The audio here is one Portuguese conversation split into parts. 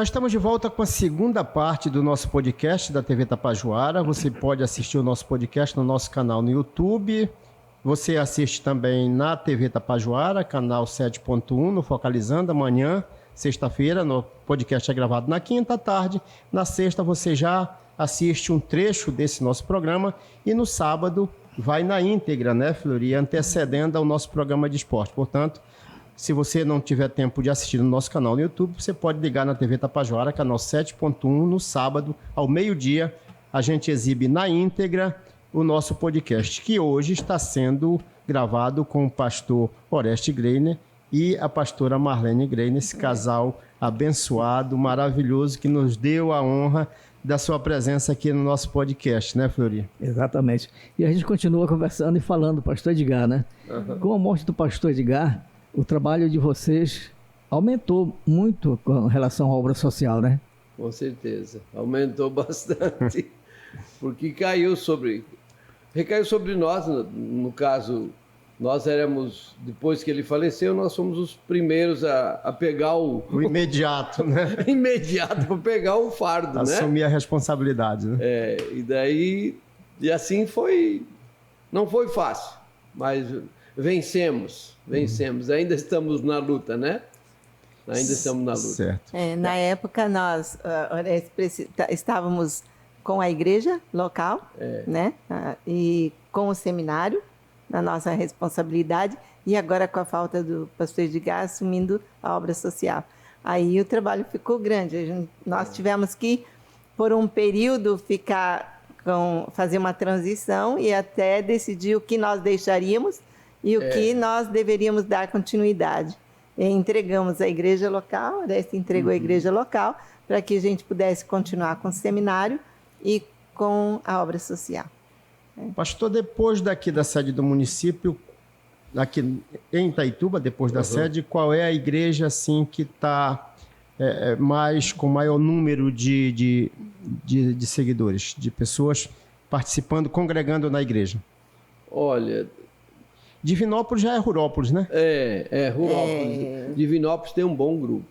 Já estamos de volta com a segunda parte do nosso podcast da TV Tapajoara. Você pode assistir o nosso podcast no nosso canal no YouTube. Você assiste também na TV Tapajoara, canal 7.1, no Focalizando, amanhã, sexta-feira. No podcast é gravado na quinta à tarde. Na sexta você já assiste um trecho desse nosso programa. E no sábado vai na íntegra, né, Flori? Antecedendo ao nosso programa de esporte. Portanto, se você não tiver tempo de assistir no nosso canal no YouTube, você pode ligar na TV Tapajoara, canal 7.1, no sábado, ao meio-dia. A gente exibe na íntegra o nosso podcast, que hoje está sendo gravado com o pastor Oreste Greiner e a pastora Marlene Greiner, esse casal abençoado, maravilhoso, que nos deu a honra da sua presença aqui no nosso podcast, né, Flori? Exatamente. E a gente continua conversando e falando do pastor Edgar, né? Com a morte do pastor Edgar, o trabalho de vocês aumentou muito com relação à obra social, né? Com certeza, aumentou bastante, porque recaiu sobre nós, no caso, nós éramos, depois que ele faleceu, nós fomos os primeiros a pegar o imediato, né? Imediato, para pegar o fardo, né? Assumir a responsabilidade, né? E assim foi, não foi fácil, mas vencemos, ainda estamos na luta, né? Ainda estamos na luta. Certo. Na época nós estávamos com a igreja local, né? E com o seminário, na nossa responsabilidade, e agora com a falta do pastor Edgar assumindo a obra social. Aí o trabalho ficou grande, nós tivemos que, por um período, fazer uma transição e até decidir o que nós deixaríamos e o que nós deveríamos dar continuidade. E entregamos a igreja local, Oreste entregou a igreja local, para que a gente pudesse continuar com o seminário e com a obra social. Pastor, depois daqui da sede do município, aqui em Itaituba, depois da sede, qual é a igreja assim, que está com maior número de seguidores, de pessoas participando, congregando na igreja? Olha... Divinópolis já é Rurópolis, né? Rurópolis. Divinópolis tem um bom grupo.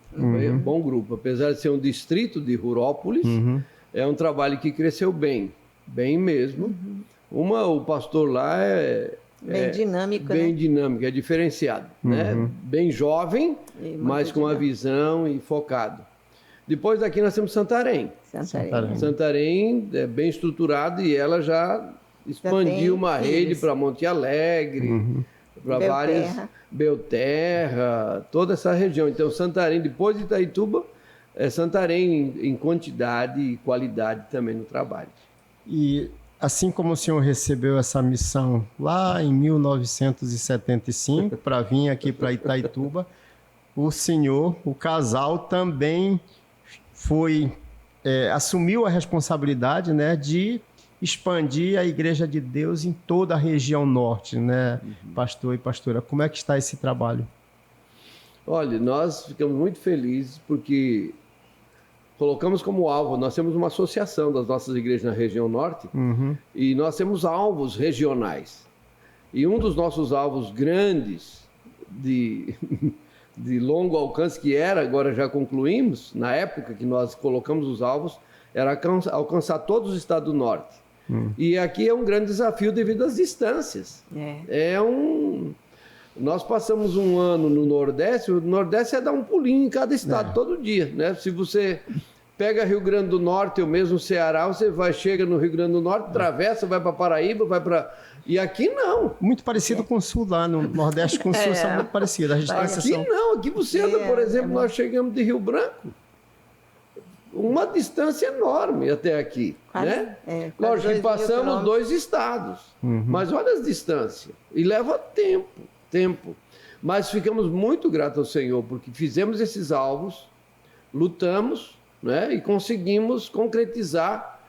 Bom grupo. Apesar de ser um distrito de Rurópolis, é um trabalho que cresceu bem mesmo. O pastor lá bem dinâmico, bem dinâmico, é diferenciado, né? Bem jovem, mas com a visão e focado. Depois daqui nós temos Santarém. Santarém é bem estruturado e ela já expandiu uma rede para Monte Alegre, para várias, Belterra, toda essa região. Então Santarém, depois de Itaituba, Santarém em quantidade e qualidade também no trabalho. E assim como o senhor recebeu essa missão lá em 1975 para vir aqui para Itaituba, o casal também assumiu a responsabilidade, né, de expandir a Igreja de Deus em toda a região norte, né, pastor e pastora? Como é que está esse trabalho? Olha, nós ficamos muito felizes porque colocamos como alvo, nós temos uma associação das nossas igrejas na região norte e nós temos alvos regionais. E um dos nossos alvos grandes de longo alcance, que agora já concluímos, na época que nós colocamos os alvos, era alcançar todos os estados do norte. E aqui é um grande desafio devido às distâncias. Nós passamos um ano no Nordeste, o Nordeste é dar um pulinho em cada estado todo dia, né? Se você pega Rio Grande do Norte ou mesmo Ceará, você chega no Rio Grande do Norte, atravessa, vai para Paraíba, vai para... E aqui não. Muito parecido com o Sul lá, no Nordeste com o Sul são muito parecidas. Aqui não, aqui você anda, por exemplo, nós chegamos de Rio Branco, uma distância enorme até aqui, né? Lógico que passamos 2 estados, mas olha as distâncias, e leva tempo. Mas ficamos muito gratos ao Senhor, porque fizemos esses alvos, lutamos, né? E conseguimos concretizar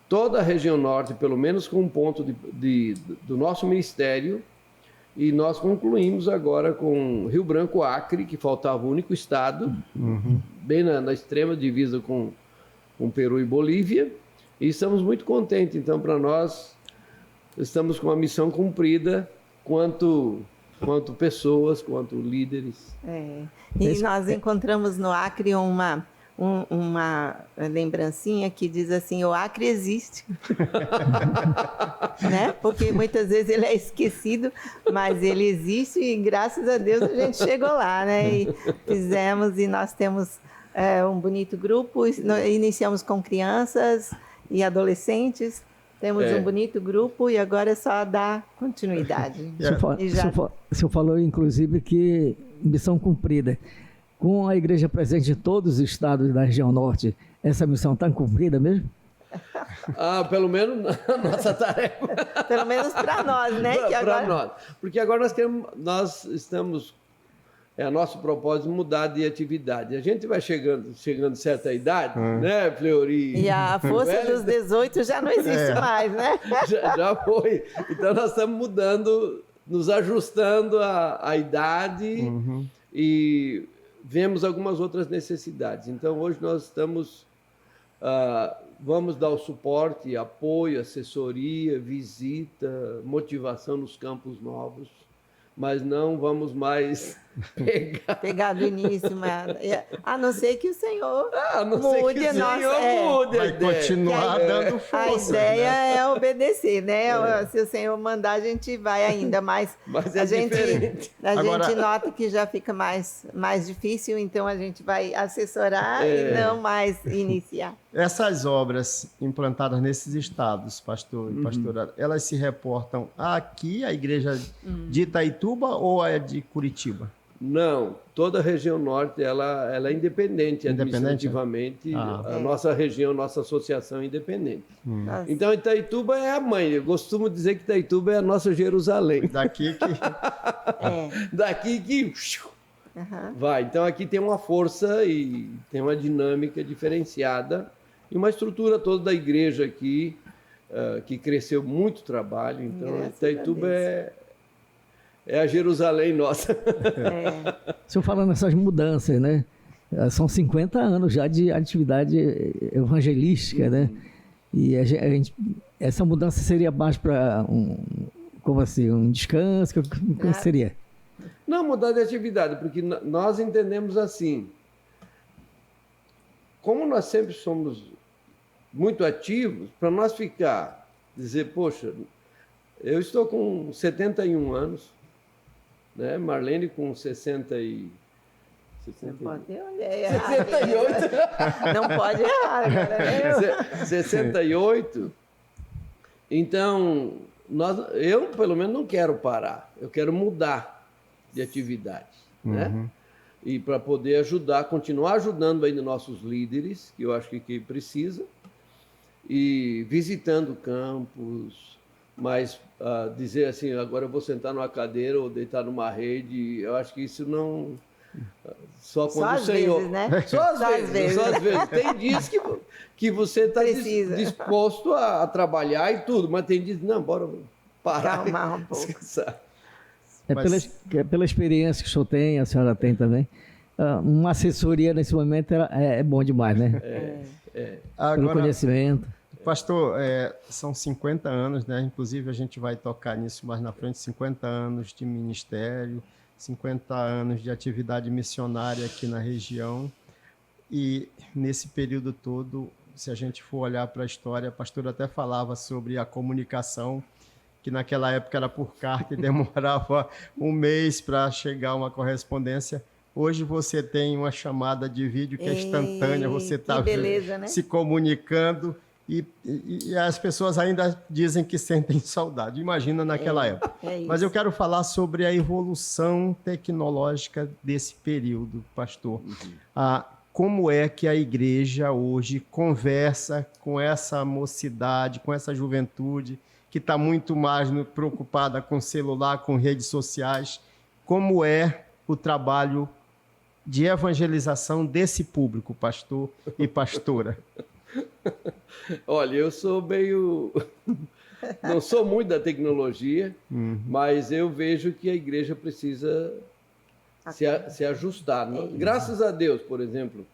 toda a região norte, pelo menos com um ponto do nosso ministério, e nós concluímos agora com Rio Branco, Acre, que faltava o único estado, bem na extrema divisa com Peru e Bolívia, e estamos muito contentes. Então, para nós, estamos com a missão cumprida, quanto pessoas, quanto líderes. E nós encontramos no Acre uma uma lembrancinha que diz assim, o Acre existe. Né? Porque muitas vezes ele é esquecido, mas ele existe e graças a Deus a gente chegou lá, né? E fizemos, e nós temos um bonito grupo, iniciamos com crianças e adolescentes, temos um bonito grupo e agora é só dar continuidade. O senhor falou, inclusive, que missão cumprida. Com a igreja presente em todos os estados da região norte, essa missão está cumprida mesmo? Pelo menos na nossa tarefa. Pelo menos para nós, né? Para nós. Porque agora nós estamos... nosso propósito é mudar de atividade. A gente vai chegando a certa idade, né, Fleury? E a força dos 18 já não existe mais, né? Já foi. Então nós estamos mudando, nos ajustando à idade e vemos algumas outras necessidades. Então hoje nós estamos... vamos dar o suporte, apoio, assessoria, visita, motivação nos campos novos, mas não vamos mais pegar do início, a não ser que o Senhor mude a nossa... Vai continuar dando força. A ideia é obedecer, né? Se o Senhor mandar, a gente vai ainda, mas a gente nota que já fica mais difícil, então a gente vai assessorar e não mais iniciar. Essas obras implantadas nesses estados, pastor e pastora, elas se reportam aqui, a igreja de Itaituba ou a de Curitiba? Não, toda a região norte ela é independente administrativamente. A nossa região, nossa associação é independente. Então Itaituba é a mãe. Eu costumo dizer que Itaituba é a nossa Jerusalém. Daqui que vai. Então aqui tem uma força e tem uma dinâmica diferenciada e uma estrutura toda da igreja aqui que cresceu muito trabalho. Então Itaituba é a Jerusalém nossa. O senhor falando nessas mudanças, né? São 50 anos já de atividade evangelística, né? E essa mudança seria mais para um descanso? Como seria? Não, mudar de atividade, porque nós entendemos assim. Como nós sempre somos muito ativos, para nós dizer, poxa, eu estou com 71 anos, né? Marlene com 60 e... Não pode errar. 68. Não pode errar. Agora 68. Então, eu, pelo menos, não quero parar. Eu quero mudar de atividade. Né? E para poder continuar ajudando ainda nossos líderes, que eu acho que precisa, e visitando campos, mas dizer assim, agora eu vou sentar numa cadeira ou deitar numa rede, eu acho que isso não... Só quando o Senhor... Vezes, né? Só às vezes. Tem dias que você está disposto a trabalhar e tudo, mas tem dias, não, bora parar calmar um pouco. Descansar. Pela experiência que o senhor tem, a senhora tem também, uma assessoria nesse momento é bom demais, né? Pelo conhecimento. Pastor, são 50 anos, né? Inclusive a gente vai tocar nisso mais na frente, 50 anos de ministério, 50 anos de atividade missionária aqui na região. E nesse período todo, se a gente for olhar para a história, a pastora até falava sobre a comunicação, que naquela época era por carta e demorava um mês para chegar uma correspondência. Hoje você tem uma chamada de vídeo que é instantânea, você está se comunicando e as pessoas ainda dizem que sentem saudade. Imagina naquela época. Mas eu quero falar sobre a evolução tecnológica desse período, pastor. Como é que a igreja hoje conversa com essa mocidade, com essa juventude que está muito mais preocupada com celular, com redes sociais? Como é o trabalho de evangelização desse público, pastor e pastora? Olha, eu sou meio... Não sou muito da tecnologia, mas eu vejo que a igreja precisa se ajustar. Graças a Deus, por exemplo,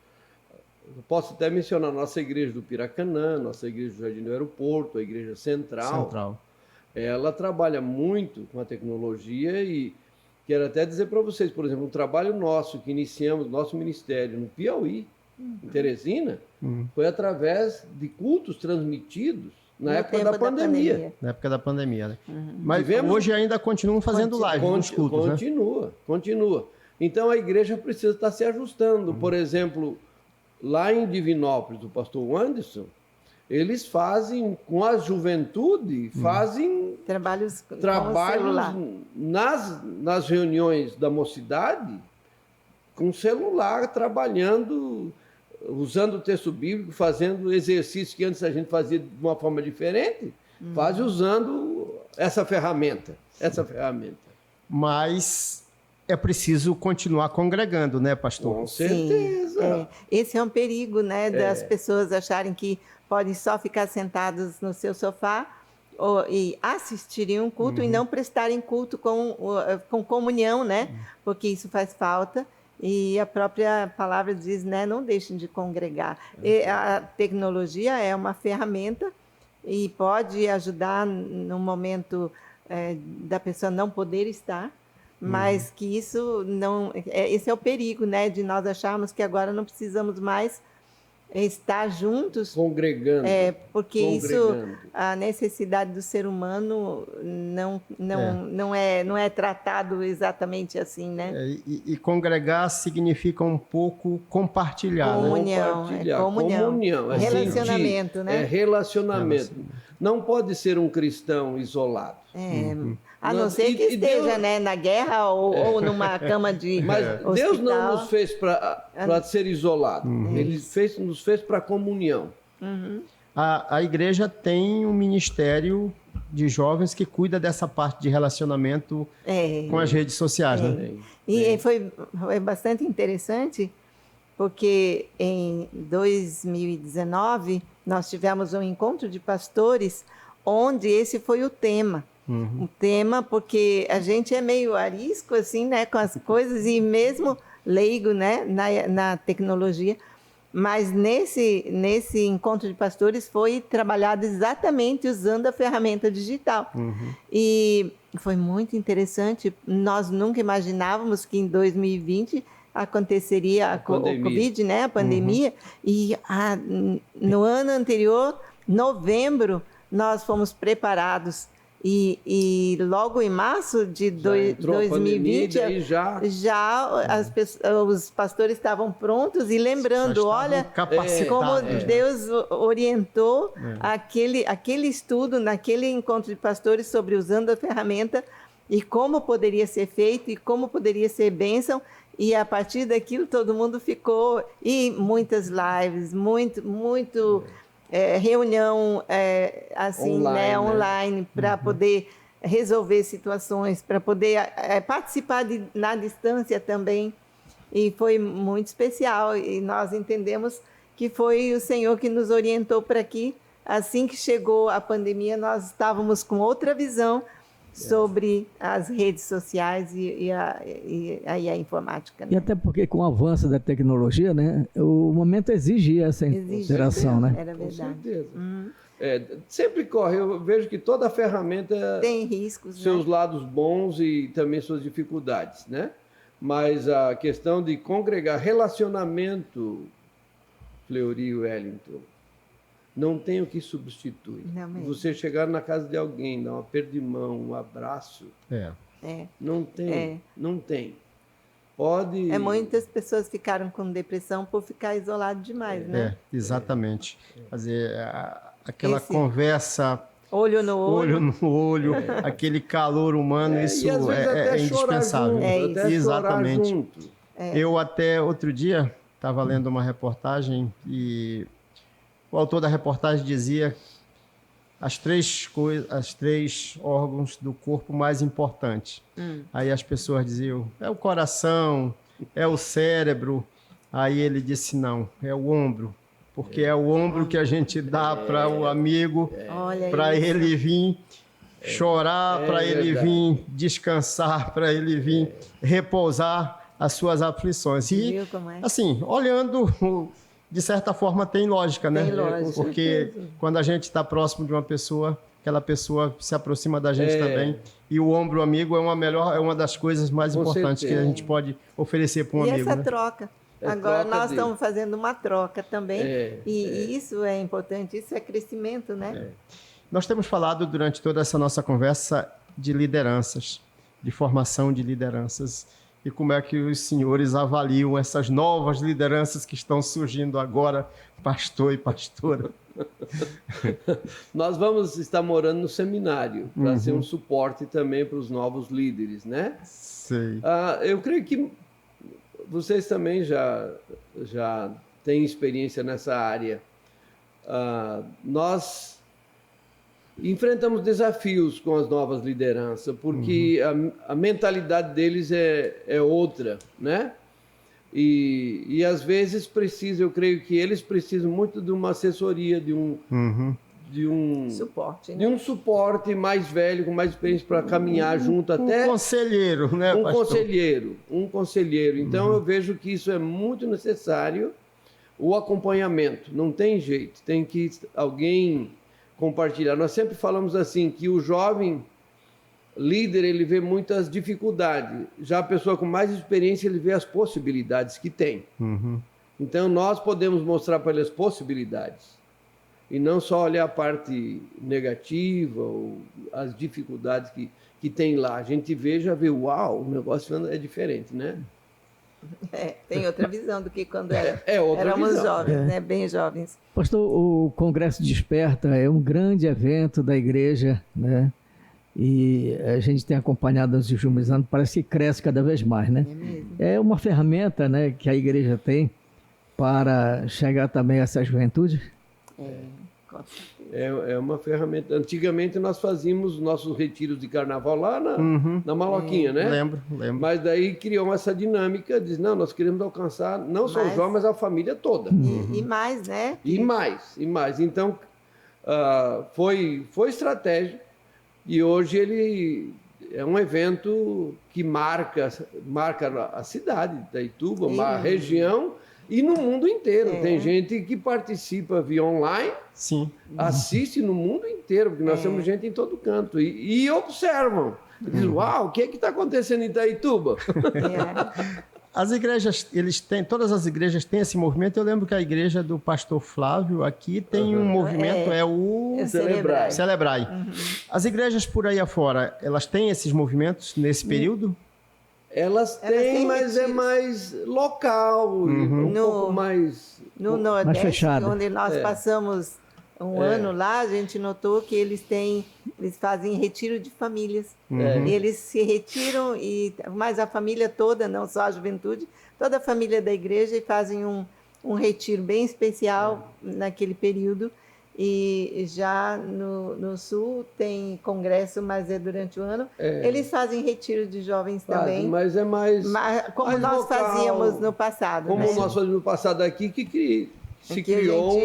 eu posso até mencionar a nossa igreja do Piracanã, nossa igreja do Jardim do Aeroporto, a igreja central. Ela trabalha muito com a tecnologia e quero até dizer para vocês, por exemplo, um trabalho nosso que iniciamos, nosso ministério no Piauí, em Teresina, foi através de cultos transmitidos na época da pandemia. Na época da pandemia, né? Mas hoje ainda continuam fazendo live nos cultos, Continua. Então a igreja precisa estar se ajustando. Por exemplo, lá em Divinópolis, o pastor Anderson, eles fazem, com a juventude, fazem trabalhos nas reuniões da mocidade, com celular, trabalhando, usando o texto bíblico, fazendo exercícios que antes a gente fazia de uma forma diferente, faz usando essa ferramenta. Mas é preciso continuar congregando, né, pastor? Com certeza. Esse é um perigo, né, das pessoas acharem que podem só ficar sentados no seu sofá e assistirem um culto e não prestarem culto com comunhão, né? Porque isso faz falta. E a própria palavra diz, né, não deixem de congregar. E a tecnologia é uma ferramenta e pode ajudar no momento da pessoa não poder estar, mas que isso não... esse é o perigo, né, de nós acharmos que agora não precisamos mais estar juntos, congregando, porque isso, a necessidade do ser humano não é tratado exatamente assim, né? E congregar significa um pouco compartilhar, comunhão, relacionamento, né? Relacionamento. Não pode ser um cristão isolado. A não ser que esteja, né, na guerra ou numa cama de Mas Deus não nos fez para ser isolado. Ele nos fez para comunhão. A igreja tem um ministério de jovens que cuida dessa parte de relacionamento com as redes sociais, né? E foi bastante interessante, porque em 2019 nós tivemos um encontro de pastores onde esse foi o tema. O tema, porque a gente é meio arisco, assim, né, com as coisas, e mesmo leigo, né, na tecnologia. Mas nesse encontro de pastores foi trabalhado exatamente usando a ferramenta digital. E foi muito interessante. Nós nunca imaginávamos que em 2020 aconteceria o Covid, né, a pandemia. E no ano anterior, novembro, nós fomos preparados. E logo em março de 2020, os pastores estavam prontos e lembrando, olha, como Deus orientou aquele estudo, naquele encontro de pastores, sobre usando a ferramenta e como poderia ser feito e como poderia ser bênção. E a partir daquilo todo mundo ficou, e muitas lives, muito reunião assim, online para poder resolver situações, para poder participar na distância também. E foi muito especial. E nós entendemos que foi o Senhor que nos orientou para aqui. Assim que chegou a pandemia, nós estávamos com outra visão sobre as redes sociais e a informática. Né? E até porque com o avanço da tecnologia, né, o momento exige essa interação, né? Era verdade. Com certeza. Sempre corre. Eu vejo que toda ferramenta tem riscos, seus lados bons e também suas dificuldades, né? Mas a questão de congregar, relacionamento, Fleury e Wellington, não tem o que substitui. Você chegar na casa de alguém, dar um aperto de mão, um abraço, não tem. Pode... Muitas pessoas ficaram com depressão por ficar isolado demais, né? Exatamente. Fazer aquela conversa... Olho no olho, aquele calor humano, isso é indispensável. Exatamente. Eu até outro dia estava lendo uma reportagem e o autor da reportagem dizia as três órgãos do corpo mais importantes. Aí as pessoas diziam, é o coração, é o cérebro. Aí ele disse, não, é o ombro. Porque é o ombro que a gente dá para o amigo, para ele vir chorar, para ele vir descansar, para ele vir repousar as suas aflições. E, assim, olhando, de certa forma, tem lógica, né? Tem lógica. Porque quando a gente está próximo de uma pessoa, aquela pessoa se aproxima da gente também. E o ombro amigo é uma das coisas mais importantes que a gente pode oferecer para um amigo. E essa né? troca. Agora troca nós de... estamos fazendo uma troca também. E isso é importante, isso é crescimento, né? Nós temos falado durante toda essa nossa conversa de lideranças, de formação de lideranças. E como é que os senhores avaliam essas novas lideranças que estão surgindo agora, pastor e pastora? Nós vamos estar morando no seminário para ser um suporte também para os novos líderes, né? Sei. Eu creio que vocês também já têm experiência nessa área. Nós enfrentamos desafios com as novas lideranças, porque a mentalidade deles é outra, né? E às vezes eu creio que eles precisam muito de uma assessoria, de um suporte, né? De um suporte mais velho, com mais experiência para caminhar junto até... Um conselheiro, né, pastor? Um conselheiro. Então eu vejo que isso é muito necessário, o acompanhamento. Não tem jeito, tem que alguém compartilhar. Nós sempre falamos assim, que o jovem líder, ele vê muitas dificuldades. Já a pessoa com mais experiência, ele vê as possibilidades que tem. Então nós podemos mostrar para ele as possibilidades. E não só olhar a parte negativa ou as dificuldades que tem lá. A gente já vê, uau, o negócio é diferente, né? Tem outra visão do que quando éramos jovens, né? Bem jovens. Pastor, o Congresso Desperta é um grande evento da igreja, né? E a gente tem acompanhado nos últimos anos, parece que cresce cada vez mais, né? É uma ferramenta, né, que a igreja tem para chegar também a essa juventude? É uma ferramenta. Antigamente nós fazíamos nossos retiros de carnaval lá na Maloquinha, né? Lembro. Mas daí criou essa dinâmica, diz, não, nós queremos alcançar não só os jovens, mas a família toda. E mais, né? E mais. Então, foi estratégia e hoje ele é um evento que marca a cidade de Itaituba, uma região e no mundo inteiro. Tem gente que participa via online, assiste no mundo inteiro, porque nós temos gente em todo canto e observam. Dizem, uau, o que está acontecendo em Itaituba? As igrejas, todas as igrejas têm esse movimento. Eu lembro que a igreja do pastor Flávio aqui tem um movimento, o Celebrai. As igrejas por aí afora, elas têm esses movimentos nesse período? Elas têm, mas é mais local, um pouco mais... No Nordeste, fechado. onde nós passamos um ano lá, a gente notou que eles fazem retiro de famílias. Eles se retiram, mas a família toda, não só a juventude, toda a família da igreja, e fazem um retiro bem especial naquele período. E já no Sul tem congresso, mas é durante o ano. Eles fazem retiro de jovens também. Mas é mais... como mais nós local, fazíamos no passado. Como nós fazíamos no passado aqui, que se criou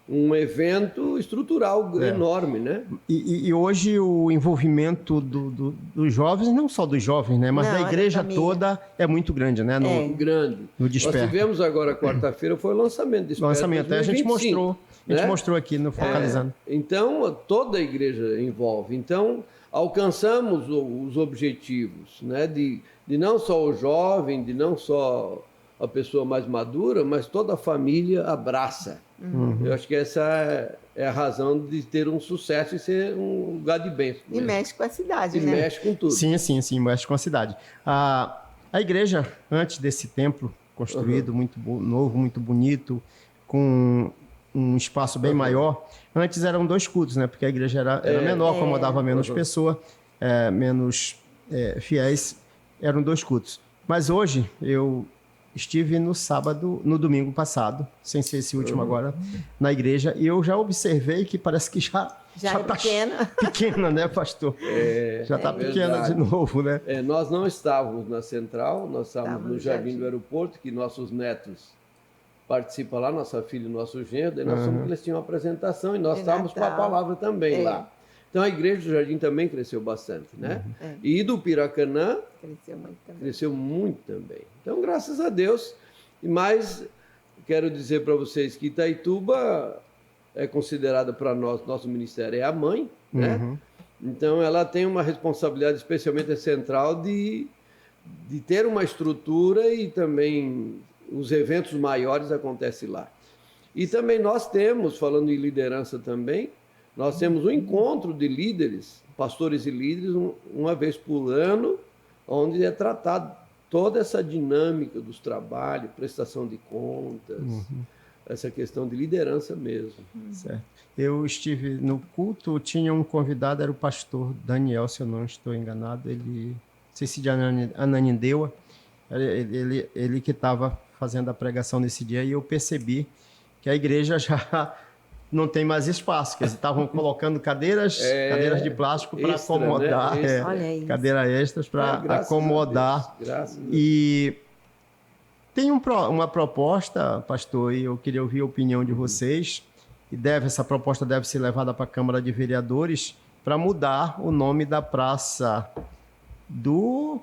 um evento estrutural enorme, né? E hoje o envolvimento dos jovens, não só dos jovens, né? Mas da igreja toda é muito grande, né? Grande. No Desperta. Nós tivemos agora, quarta-feira, foi o lançamento do Desperta. Lançamento, 2025, a gente mostrou. A gente mostrou aqui no Focalizando. Então, toda a igreja envolve. Então, alcançamos os objetivos, né? De não só o jovem, de não só a pessoa mais madura, mas toda a família abraça. Eu acho que essa é a razão de ter um sucesso e ser um lugar de bênção. E mexe com a cidade, né? E mexe com tudo. Sim, mexe com a cidade. A igreja, antes desse templo construído, muito novo, muito bonito, com um espaço bem maior, antes eram 2 cultos, né? Porque a igreja era menor, acomodava menos pessoas, menos fiéis, eram 2 cultos. Mas hoje eu estive no domingo passado, sem ser esse último agora, na igreja, e eu já observei que parece que já é pequena. Pequena, né, pastor? Já está pequena de novo, né? Nós não estávamos na Central, nós estávamos no Jardim do Aeroporto, que nossos netos participam lá, nossa filha e nosso genro, e nós soube que eles tinham uma apresentação, e nós estávamos com a palavra também lá. Então a igreja do Jardim também cresceu bastante, né? E do Piracanã cresceu muito também. Então, graças a Deus. Mas quero dizer para vocês que Itaituba é considerada para nós, nosso ministério é a mãe, né? Então ela tem uma responsabilidade especialmente central de ter uma estrutura e também os eventos maiores acontecem lá. E também nós temos, falando em liderança também, nós temos um encontro de líderes, pastores e líderes, uma vez por ano, onde é tratado toda essa dinâmica dos trabalhos, prestação de contas, essa questão de liderança mesmo. Certo. Eu estive no culto, tinha um convidado, era o pastor Daniel, se eu não estou enganado, ele, não sei se de Ananindeua, ele que estava fazendo a pregação nesse dia, e eu percebi que a igreja já não tem mais espaço, que eles estavam colocando cadeiras de plástico para acomodar, né? Cadeiras extras para acomodar. E tem uma proposta, pastor, e eu queria ouvir a opinião de vocês, e essa proposta deve ser levada para a Câmara de Vereadores para mudar o nome da praça do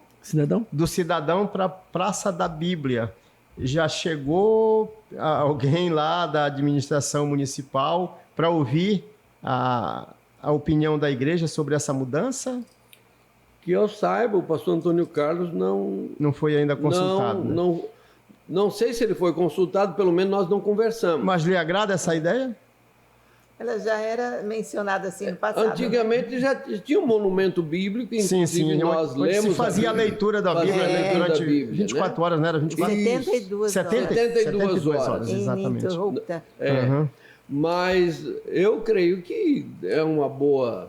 Cidadão para Praça da Bíblia. Já chegou alguém lá da administração municipal para ouvir a opinião da igreja sobre essa mudança? Que eu saiba, o pastor Antônio Carlos não foi ainda consultado. Não sei se ele foi consultado, pelo menos nós não conversamos. Mas lhe agrada essa ideia? Ela já era mencionada assim no passado. Antigamente já tinha um monumento bíblico, inclusive nós lemos. Se fazia a leitura da Bíblia durante 24 horas, não era? 72 horas. Exatamente. Mas eu creio que é uma boa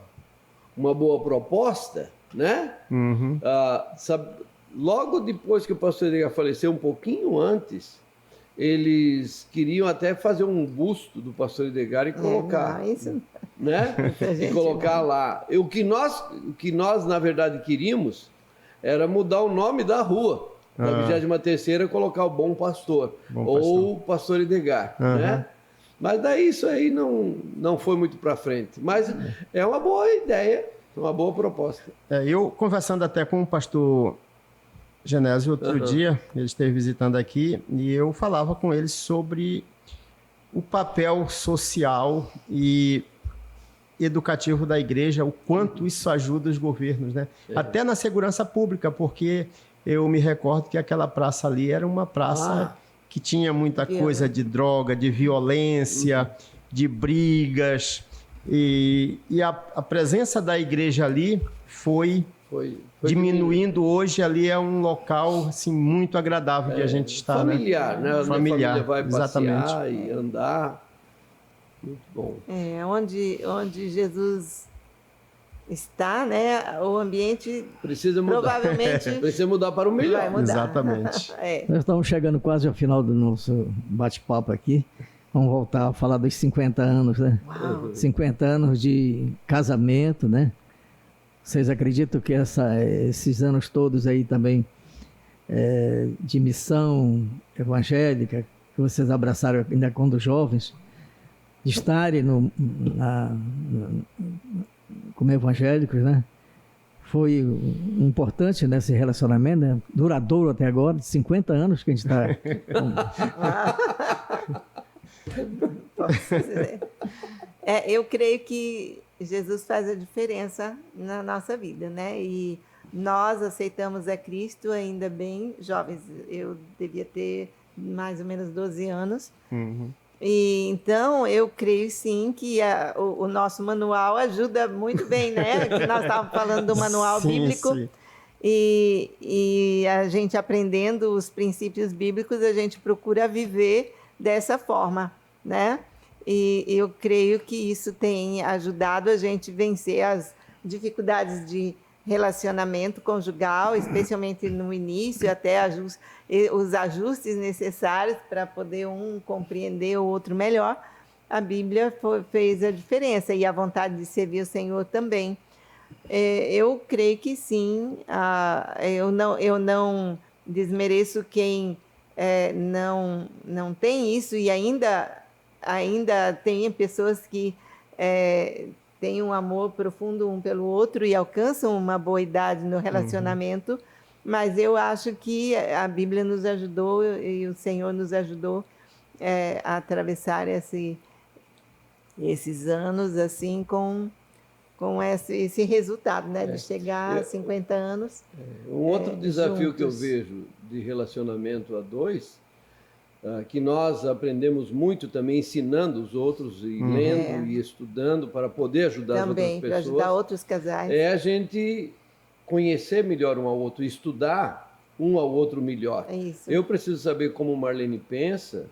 proposta, né? Logo depois que o pastor Edgar faleceu, um pouquinho antes, eles queriam até fazer um busto do pastor Edgar e colocar, né? E colocar lá. O que nós, na verdade, queríamos era mudar o nome da rua. Na 23ª, colocar o Bom Pastor. Ou Pastor Edgar, né? Mas daí isso aí não foi muito para frente. Mas é uma boa ideia, uma boa proposta. Eu, conversando até com o pastor Genésio outro dia, ele esteve visitando aqui, e eu falava com ele sobre o papel social e educativo da igreja, o quanto isso ajuda os governos, né? Até na segurança pública, porque eu me recordo que aquela praça ali era uma praça que tinha muita coisa de droga, de violência, de brigas, e a presença da igreja ali foi diminuindo. Hoje ali é um local assim, muito agradável de a gente estar. Familiar, né? Familiar, a família vai exatamente. Passear e andar. Muito bom. Onde Jesus está, né? O ambiente precisa mudar. Provavelmente precisa mudar para o melhor. Vai mudar. Exatamente. Nós estamos chegando quase ao final do nosso bate-papo aqui. Vamos voltar a falar dos 50 anos, né? Uau. 50 anos de casamento, né? Vocês acreditam que esses anos todos aí também de missão evangélica, que vocês abraçaram ainda quando jovens, de estarem como evangélicos, né? Foi importante nesse relacionamento, né? Duradouro até agora, de 50 anos que a gente está... Eu creio que Jesus faz a diferença na nossa vida, né? E nós aceitamos a Cristo ainda bem jovens. Eu devia ter mais ou menos 12 anos. E então eu creio sim que o nosso manual ajuda muito bem, né? Que nós estávamos falando do manual bíblico. Sim. E a gente aprendendo os princípios bíblicos, a gente procura viver dessa forma, né? E eu creio que isso tem ajudado a gente vencer as dificuldades de relacionamento conjugal, especialmente no início, até os ajustes necessários para poder um compreender o outro melhor. A Bíblia fez a diferença e a vontade de servir o Senhor também. Eu creio que sim. Eu não desmereço quem não tem isso e ainda tem pessoas que têm um amor profundo um pelo outro e alcançam uma boa idade no relacionamento, mas eu acho que a Bíblia nos ajudou e o Senhor nos ajudou a atravessar esses anos assim com esse resultado, né, de chegar a 50 anos. Um outro desafio juntos. que eu vejo de relacionamento a dois que nós aprendemos muito também ensinando os outros e lendo e estudando para poder ajudar também, as outras pessoas. Para ajudar outros casais. É a gente conhecer melhor um ao outro, estudar um ao outro melhor. É isso. Eu preciso saber como Marlene pensa,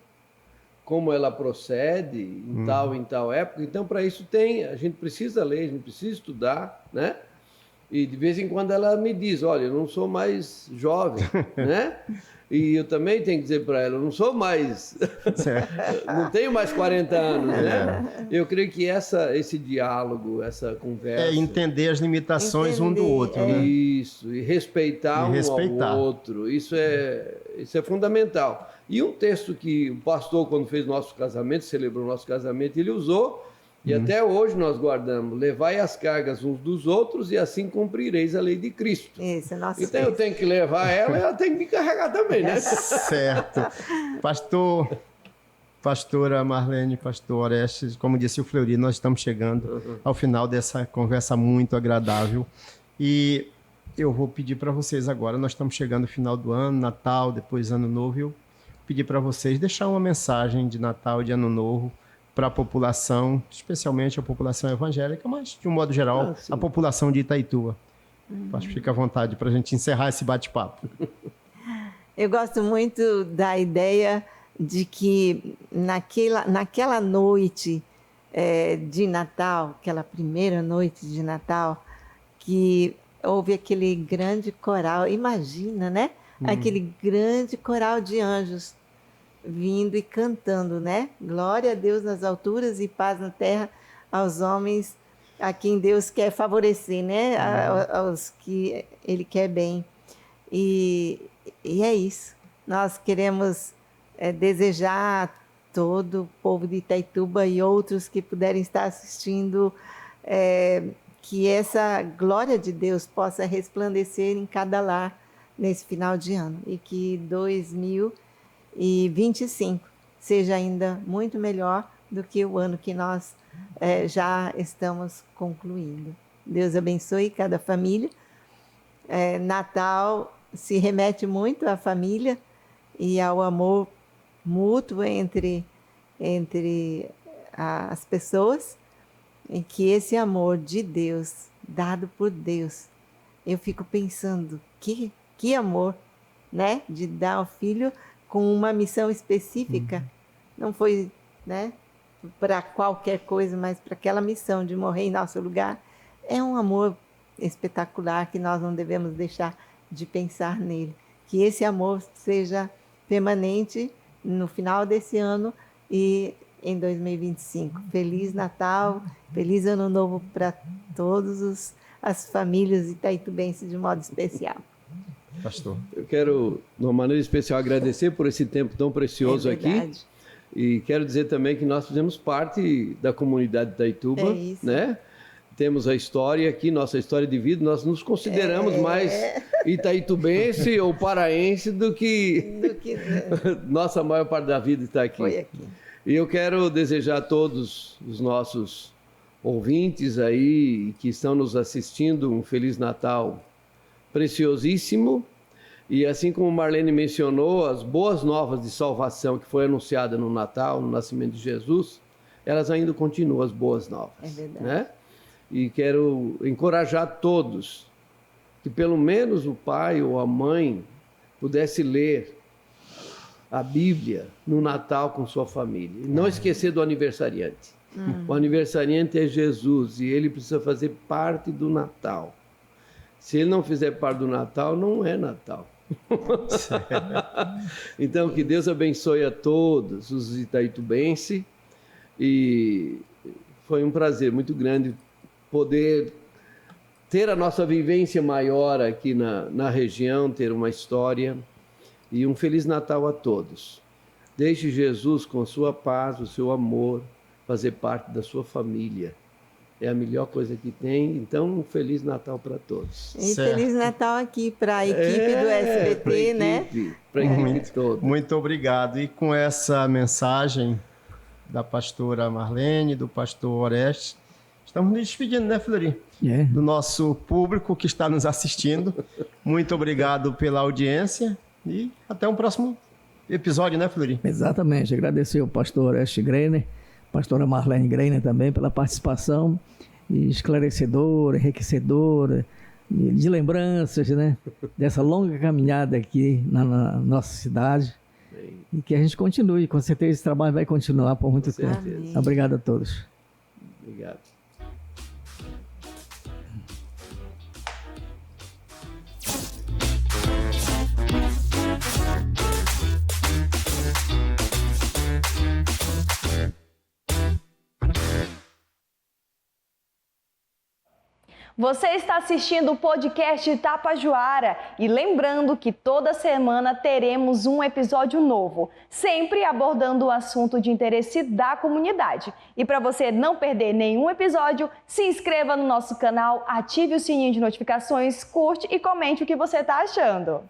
como ela procede em tal época. Então, para isso a gente precisa ler, a gente precisa estudar, né? E de vez em quando ela me diz, olha, eu não sou mais jovem, né? E eu também tenho que dizer para ela, eu não sou mais, não tenho mais 40 anos, né? Eu creio que esse diálogo, essa conversa... É entender as limitações um do outro, né? Isso, e respeitar um ao outro, isso é fundamental. E um texto que o pastor, quando fez nosso casamento, celebrou nosso casamento, ele usou, e até hoje nós guardamos, levai as cargas uns dos outros e assim cumprireis a lei de Cristo. Isso, nossa. Então eu tenho que levar ela e ela tem que me carregar também, né? Certo. Pastora Marlene, pastor Orestes, como disse o Fleury, nós estamos chegando ao final dessa conversa muito agradável. E eu vou pedir para vocês agora, nós estamos chegando ao final do ano, Natal, depois Ano Novo, eu pedir para vocês deixar uma mensagem de Natal, de Ano Novo, para a população, especialmente a população evangélica, mas de um modo geral, a população de Itaituba. Fica à vontade para a gente encerrar esse bate-papo. Eu gosto muito da ideia de que naquela noite de Natal, aquela primeira noite de Natal, que houve aquele grande coral, imagina, né? Aquele grande coral de anjos vindo e cantando, né? Glória a Deus nas alturas e paz na terra aos homens a quem Deus quer favorecer, né? Aos que Ele quer bem. E é isso. Nós queremos desejar a todo o povo de Itaituba e outros que puderem estar assistindo que essa glória de Deus possa resplandecer em cada lar nesse final de ano e que 2025 seja ainda muito melhor do que o ano que nós já estamos concluindo. Deus abençoe cada família. Natal se remete muito à família e ao amor mútuo entre as pessoas, e que esse amor de Deus, dado por Deus, eu fico pensando, que amor, né? De dar ao filho com uma missão específica. Não foi, né, para qualquer coisa, mas para aquela missão de morrer em nosso lugar. É um amor espetacular que nós não devemos deixar de pensar nele. Que esse amor seja permanente no final desse ano e em 2025. Feliz Natal, feliz Ano Novo para todas as famílias itaitubenses de modo especial. Pastor. Eu quero, de uma maneira especial, agradecer por esse tempo tão precioso aqui. E quero dizer também que nós fizemos parte da comunidade de Itaituba, né? Temos a história aqui, nossa história de vida, nós nos consideramos mais itaitubense ou paraense do que nossa maior parte da vida está aqui. Foi aqui. E eu quero desejar a todos os nossos ouvintes aí que estão nos assistindo um Feliz Natal preciosíssimo. E assim como Marlene mencionou, as boas novas de salvação que foi anunciada no Natal, no nascimento de Jesus, elas ainda continuam as boas novas. É verdade. Né? E quero encorajar todos que pelo menos o pai ou a mãe pudesse ler a Bíblia no Natal com sua família. E não esquecer do aniversariante. O aniversariante é Jesus e ele precisa fazer parte do Natal. Se ele não fizer parte do Natal, não é Natal. Então, que Deus abençoe a todos os itaitubenses. E foi um prazer muito grande poder ter a nossa vivência maior aqui na região, ter uma história. E um Feliz Natal a todos. Deixe Jesus com sua paz, o seu amor, fazer parte da sua família. É a melhor coisa que tem. Então, um Feliz Natal para todos. E Feliz Natal aqui para a equipe do SBT, né? Para a equipe toda. Muito obrigado. E com essa mensagem da pastora Marlene, do pastor Orestes, estamos nos despedindo, né, Fleury? Do nosso público que está nos assistindo. Muito obrigado pela audiência e até um próximo episódio, né, Fleury? Exatamente. Agradecer ao pastor Orestes Greiner, pastora Marlene Greiner também pela participação esclarecedora, enriquecedora, de lembranças, né? Dessa longa caminhada aqui na nossa cidade. E que a gente continue. Com certeza esse trabalho vai continuar por muito tempo. Amém. Obrigado a todos. Obrigado. Você está assistindo o podcast Tapajoara e lembrando que toda semana teremos um episódio novo, sempre abordando o assunto de interesse da comunidade. E para você não perder nenhum episódio, se inscreva no nosso canal, ative o sininho de notificações, curte e comente o que você está achando.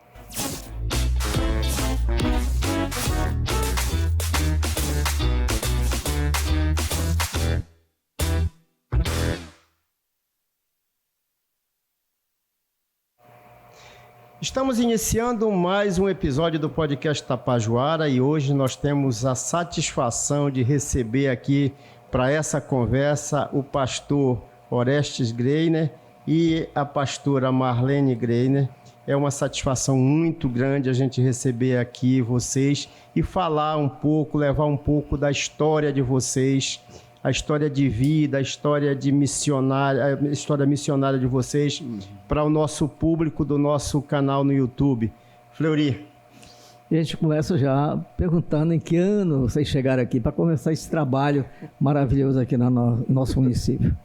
Estamos iniciando mais um episódio do podcast Tapajoara e hoje nós temos a satisfação de receber aqui para essa conversa o pastor Orestes Greiner e a pastora Marlene Greiner. É uma satisfação muito grande a gente receber aqui vocês e falar um pouco, levar um pouco da história de vocês, a história de vida, a história de missionária, a história missionária de vocês para o nosso público do nosso canal no YouTube. Fleury. E a gente começa já perguntando em que ano vocês chegaram aqui para começar esse trabalho maravilhoso aqui no nosso município.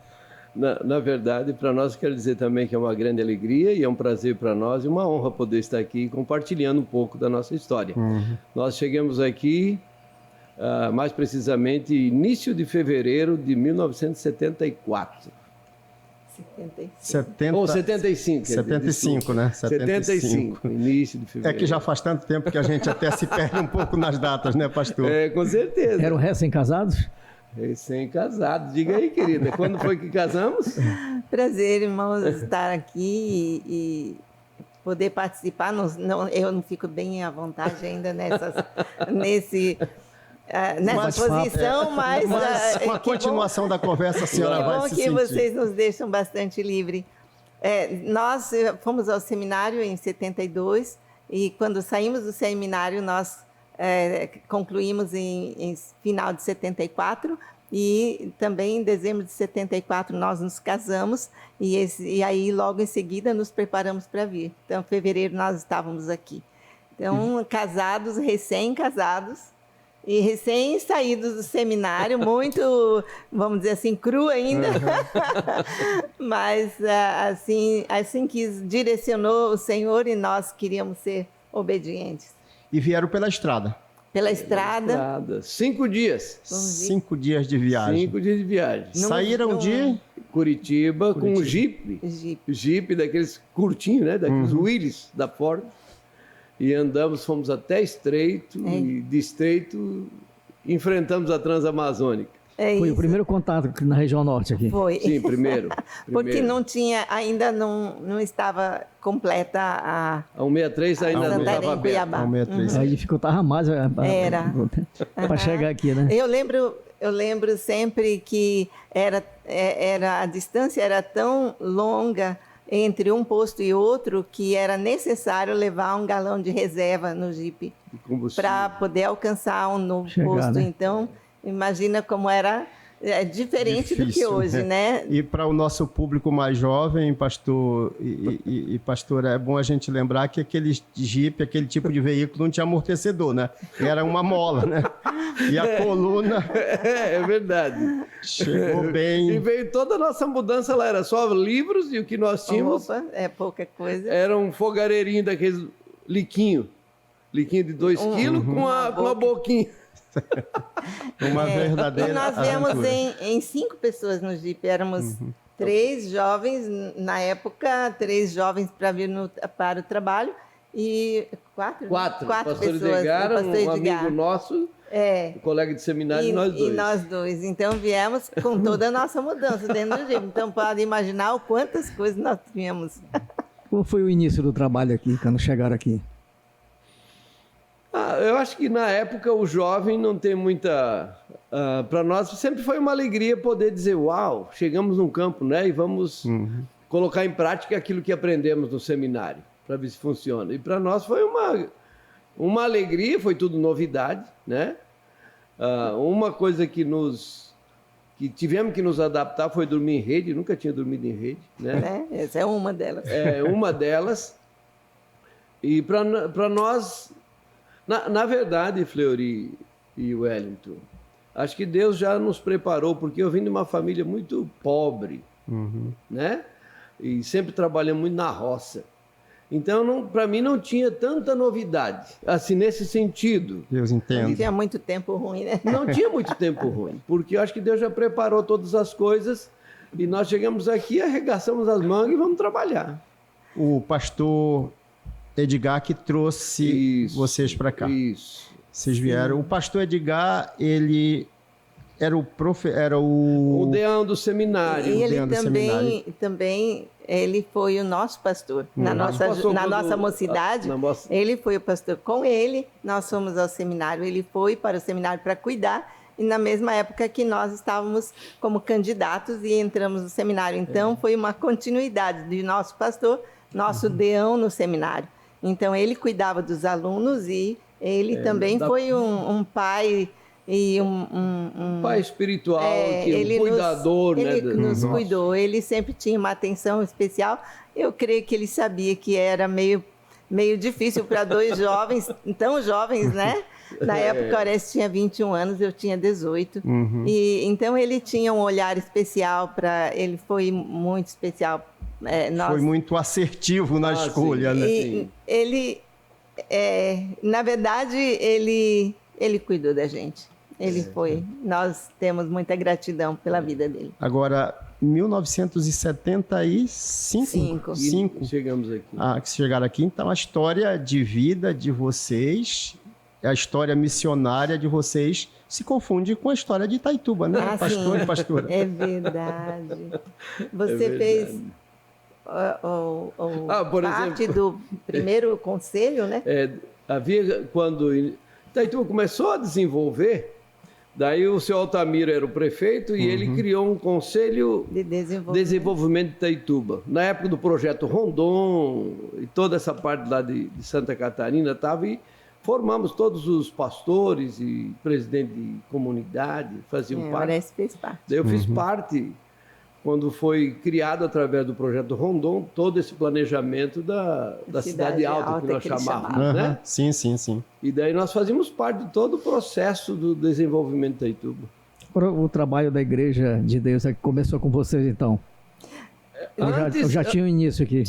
Na verdade, para nós quero dizer também que é uma grande alegria e é um prazer para nós e uma honra poder estar aqui compartilhando um pouco da nossa história. Nós chegamos aqui mais precisamente, início de fevereiro de 1974. 75, 75, né? 75, início de fevereiro. É que já faz tanto tempo que a gente até se perde um pouco nas datas, né, pastor? É, com certeza. Eram recém-casados? Recém-casados. Diga aí, querida, quando foi que casamos? Prazer, irmãos, estar aqui e poder participar. Eu não fico bem à vontade ainda nessa posição, mas com a continuação da conversa a senhora vai se sentir. Que vocês nos deixam bastante livre. Nós fomos ao seminário em 72 e quando saímos do seminário nós concluímos em final de 74 e também em dezembro de 74 nós nos casamos e aí logo em seguida nos preparamos para vir. Então, em fevereiro nós estávamos aqui. Então, casados, recém-casados, e recém-saídos do seminário, muito, vamos dizer assim, cru ainda. Mas assim que direcionou o Senhor e nós queríamos ser obedientes. E vieram pela estrada. Pela estrada. 5 dias. 5 dias de viagem. 5 dias de viagem. Saíram de Curitiba com o Jeep. Jeep daqueles curtinhos, né? Daqueles Willys da Ford. E andamos, fomos até Estreito e de Estreito enfrentamos a Transamazônica. Foi o primeiro contato na região norte aqui. Foi. Sim, primeiro. Porque não tinha, ainda não estava completa a 163 ainda não estava aberta. Aí dificultava mais para chegar aqui, né? Eu lembro sempre que a distância era tão longa entre um posto e outro que era necessário levar um galão de reserva no Jeep para poder alcançar um novo posto. Né? Então, imagina como era diferente do que hoje, né? E para o nosso público mais jovem, pastor e pastora, é bom a gente lembrar que aquele Jeep, aquele tipo de veículo não tinha amortecedor, né? Era uma mola, né? E a coluna... É verdade. Chegou bem... E veio toda a nossa mudança lá, era só livros e o que nós tínhamos... Opa, é pouca coisa. Era um fogareirinho daqueles liquinho de 2 quilos com uma boquinha. Uma verdadeira e nós viemos em 5 pessoas no Jeep, éramos 3 jovens, na época, 3 jovens para vir para o trabalho e 4 pastor pessoas. Edgar, um amigo nosso, um colega de seminário, e nós dois. Então viemos com toda a nossa mudança dentro do Jeep. Então pode imaginar o quantas coisas nós tínhamos. Como foi o início do trabalho aqui, quando chegaram aqui? Eu acho que na época o jovem não tem muita... para nós sempre foi uma alegria poder dizer, uau, chegamos num campo, né? E vamos colocar em prática aquilo que aprendemos no seminário, para ver se funciona. E para nós foi uma alegria, foi tudo novidade, né? Uma coisa que tivemos que nos adaptar foi dormir em rede, nunca tinha dormido em rede, né? Essa é uma delas. É uma delas. E para nós, na verdade, Fleury e Wellington, acho que Deus já nos preparou, porque eu vim de uma família muito pobre, né? E sempre trabalhando muito na roça. Então, para mim, não tinha tanta novidade, assim, nesse sentido. Deus entende. Não tinha muito tempo ruim, né? Não tinha muito tempo ruim, porque eu acho que Deus já preparou todas as coisas e nós chegamos aqui, arregaçamos as mangas e vamos trabalhar. O pastor Edgar que trouxe vocês para cá. Isso. Vocês vieram. O pastor Edgar, ele era o deão do seminário. E ele também ele foi o nosso pastor. Na nossa mocidade, ele foi o pastor. Com ele, nós fomos ao seminário. Ele foi para o seminário para cuidar. E na mesma época que nós estávamos como candidatos e entramos no seminário. Então, foi uma continuidade de nosso pastor, nosso deão no seminário. Então, ele cuidava dos alunos e ele também foi um pai... E um pai espiritual, um cuidador, ele nos cuidou, ele sempre tinha uma atenção especial. Eu creio que ele sabia que era meio difícil para dois jovens, tão jovens, né? Na época, o Orestes tinha 21 anos, eu tinha 18. E, então, ele tinha um olhar especial ele foi muito especial. Foi muito assertivo na escolha, né? E ele, na verdade, ele cuidou da gente. Ele foi. Nós temos muita gratidão pela vida dele. Agora, 1975. Chegamos aqui. Que chegaram aqui. Então, a história de vida de vocês, a história missionária de vocês se confunde com a história de Itaituba, né? Pastor e pastora. É verdade. Você fez parte do primeiro conselho, né? Quando Itaituba começou a desenvolver, daí o seu Altamiro era o prefeito e ele criou um conselho de desenvolvimento de Itaituba. Na época do projeto Rondon e toda essa parte lá de Santa Catarina estava, e formamos todos os pastores e presidente de comunidade, faziam parte. Fez parte. Daí eu fiz parte quando foi criado através do projeto Rondon todo esse planejamento da Cidade Alta, que nós chamávamos, né? Sim. E daí nós fazíamos parte de todo o processo do desenvolvimento da Itaituba. O trabalho da Igreja de Deus é que começou com vocês, então? Eu já tinha um início aqui.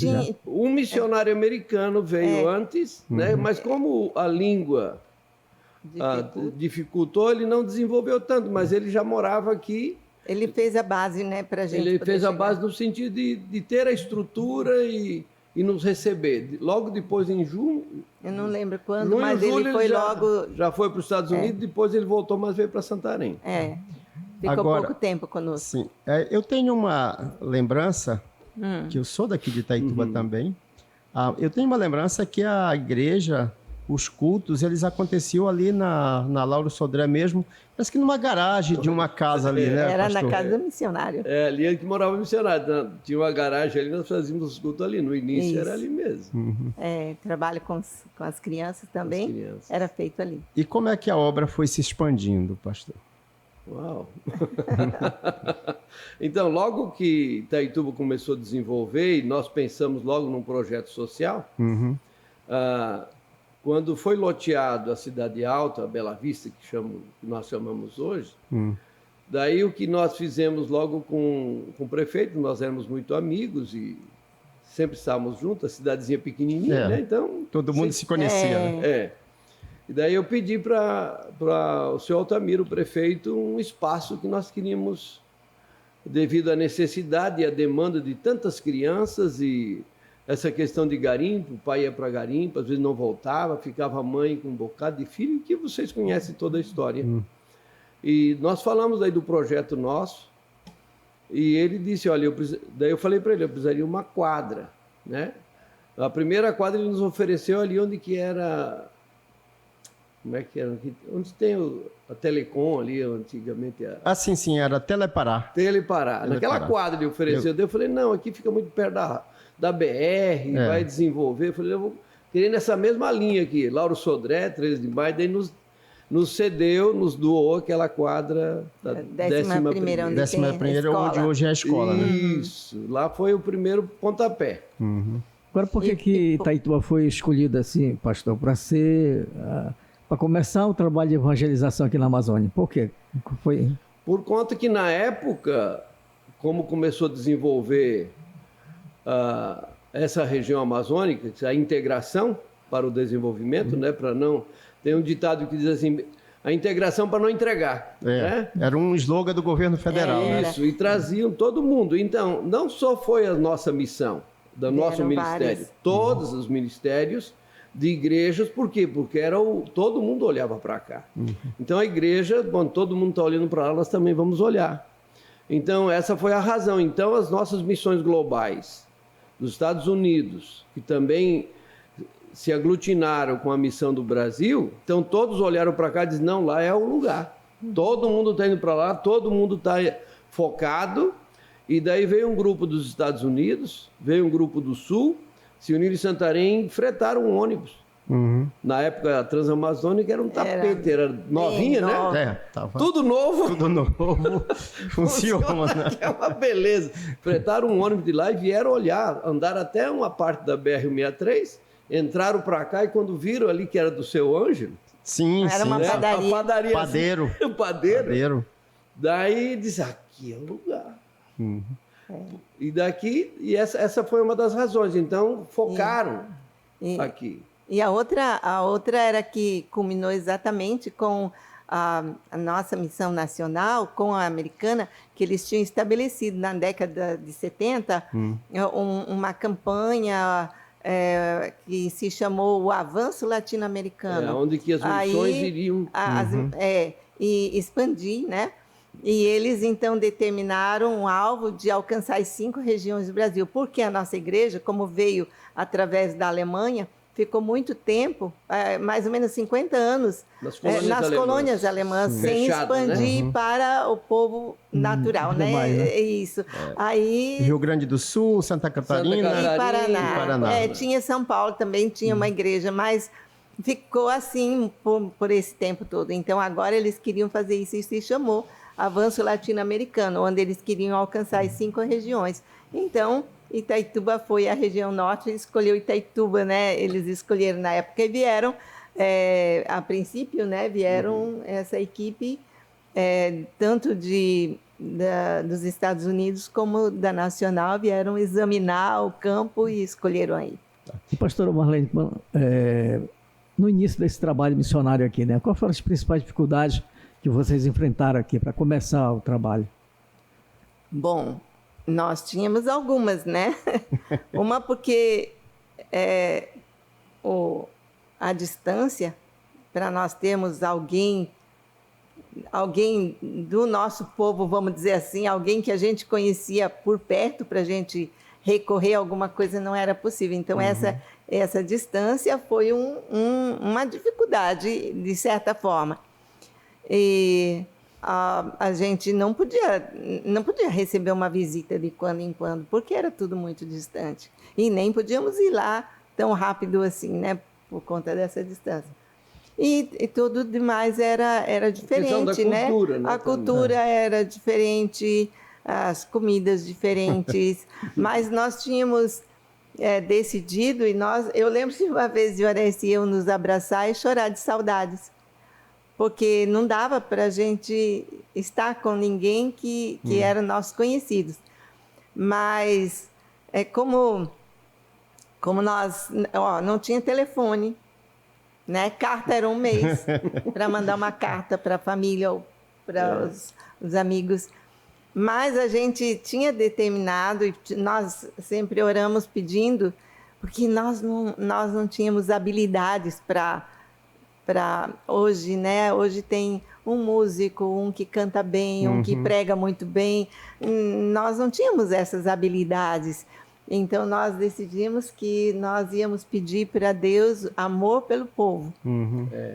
Um missionário americano veio antes, né? Mas como a língua dificultou, ele não desenvolveu tanto, mas ele já morava aqui. Ele fez a base, né, para a gente. Ele fez a base no sentido de ter a estrutura e nos receber. Logo depois, em junho... Eu não lembro quando, mas ele foi logo... Já foi para os Estados Unidos, depois ele voltou, mas veio para Santarém. Ficou pouco tempo conosco. Sim. Eu tenho uma lembrança, que eu sou daqui de Itaituba também. Eu tenho uma lembrança que a igreja, os cultos, eles aconteciam ali na Lauro Sodré mesmo, parece que numa garagem de uma casa ali, né, Era pastor? na casa do missionário. Ali que morava o missionário. Tinha uma garagem ali, nós fazíamos os cultos ali. No início era ali mesmo. Trabalho com as crianças também, era feito ali. E como é que a obra foi se expandindo, pastor? Uau! Então, logo que Itaituba começou a desenvolver, e nós pensamos logo num projeto social, quando foi loteado a Cidade Alta, a Bela Vista, que nós chamamos hoje, daí o que nós fizemos logo com o prefeito, nós éramos muito amigos e sempre estávamos juntos, a cidadezinha pequenininha, né? Então, todo mundo se conhecia, né? E daí eu pedi para o senhor Altamiro, o prefeito, um espaço que nós queríamos, devido à necessidade e à demanda de tantas crianças e essa questão de garimpo, o pai ia para garimpo, às vezes não voltava, ficava a mãe com um bocado de filho, que vocês conhecem toda a história. E nós falamos aí do projeto nosso, e ele disse, olha, daí eu falei para ele, eu precisaria de uma quadra, né? A primeira quadra ele nos ofereceu ali onde que era como é que era? Onde tem a Telecom ali, antigamente. Sim, era Telepará. Telepará. Naquela quadra ele ofereceu. Eu falei, não, aqui fica muito perto da BR, vai desenvolver. Eu falei, eu vou querer nessa mesma linha aqui. Lauro Sodré, 13 de maio, daí nos cedeu, nos doou aquela quadra da 11ª. 11ª, onde hoje é a escola, né? Isso, lá foi o primeiro pontapé. Agora, por que Itaituba foi escolhida assim, pastor, para começar o trabalho de evangelização aqui na Amazônia? Por quê? Foi... Por conta que na época, como começou a desenvolver essa região amazônica, a integração para o desenvolvimento, né, para não... Tem um ditado que diz assim, a integração para não entregar. Né? Era um slogan do governo federal. Isso, e traziam todo mundo. Então, não só foi a nossa missão, do nosso ministério, todos os ministérios de igrejas, por quê? Porque todo mundo olhava para cá. Então a igreja, bom, todo mundo está olhando para lá, nós também vamos olhar. Então essa foi a razão. Então as nossas missões globais dos Estados Unidos, que também se aglutinaram com a missão do Brasil, então todos olharam para cá e disseram, não, lá é o lugar. Todo mundo está indo para lá, todo mundo está focado. E daí veio um grupo dos Estados Unidos, veio um grupo do Sul, se uniram em Santarém e fretaram um ônibus. Na época, a Transamazônica era um tapete, era novinha, né? Tudo novo. Tudo novo. Funciona. É uma beleza. Fretaram um ônibus de lá e vieram olhar, andaram até uma parte da BR-163, entraram para cá e quando viram ali que era do Seu Ângelo... Sim, era uma padaria. A padaria. Padeiro. Assim, o padeiro. Daí disse, aqui é o lugar. E daqui, essa foi uma das razões. Então, focaram aqui. E a outra era que culminou exatamente com a nossa missão nacional, com a americana, que eles tinham estabelecido na década de 70 uma campanha que se chamou o Avanço Latino-Americano. Onde que as missões iriam... e expandir, né? E eles, então, determinaram um alvo de alcançar as 5 regiões do Brasil, porque a nossa igreja, como veio através da Alemanha, ficou muito tempo, mais ou menos 50 anos, nas colônias alemãs, sem expandir, né? Para o povo natural, né? Isso. Aí, Rio Grande do Sul, Santa Catarina e Paraná. Tinha São Paulo também, tinha uma igreja, mas ficou assim por esse tempo todo. Então, agora eles queriam fazer isso e se chamou Avanço Latino-Americano, onde eles queriam alcançar as 5 regiões. Então, Itaituba foi a região norte, escolheu Itaituba, né? Eles escolheram na época e vieram, a princípio, né? Vieram essa equipe, tanto dos Estados Unidos como da Nacional, vieram examinar o campo e escolheram aí. E, pastora Marlene, no início desse trabalho missionário aqui, né? Quais foram as principais dificuldades que vocês enfrentaram aqui para começar o trabalho? Bom, nós tínhamos algumas, né? Uma porque a distância, para nós termos alguém do nosso povo, vamos dizer assim, alguém que a gente conhecia por perto para a gente recorrer a alguma coisa, não era possível. Então, essa distância foi uma dificuldade, de certa forma. E a gente não podia receber uma visita de quando em quando, porque era tudo muito distante. E nem podíamos ir lá tão rápido assim, né? Por conta dessa distância. E tudo demais era diferente, né? A cultura era diferente, as comidas diferentes, mas nós tínhamos decidido, eu lembro de uma vez de Oreste e eu nos abraçar e chorar de saudades, porque não dava para a gente estar com ninguém que eram nossos conhecidos. Mas como nós não tinha telefone, né? Carta era um mês para mandar uma carta para a família ou para os amigos. Mas a gente tinha determinado, e nós sempre oramos pedindo, porque nós não tínhamos habilidades para hoje, né? Hoje tem um músico, um que canta bem, um que prega muito bem. Nós não tínhamos essas habilidades. Então, nós decidimos que nós íamos pedir para Deus amor pelo povo.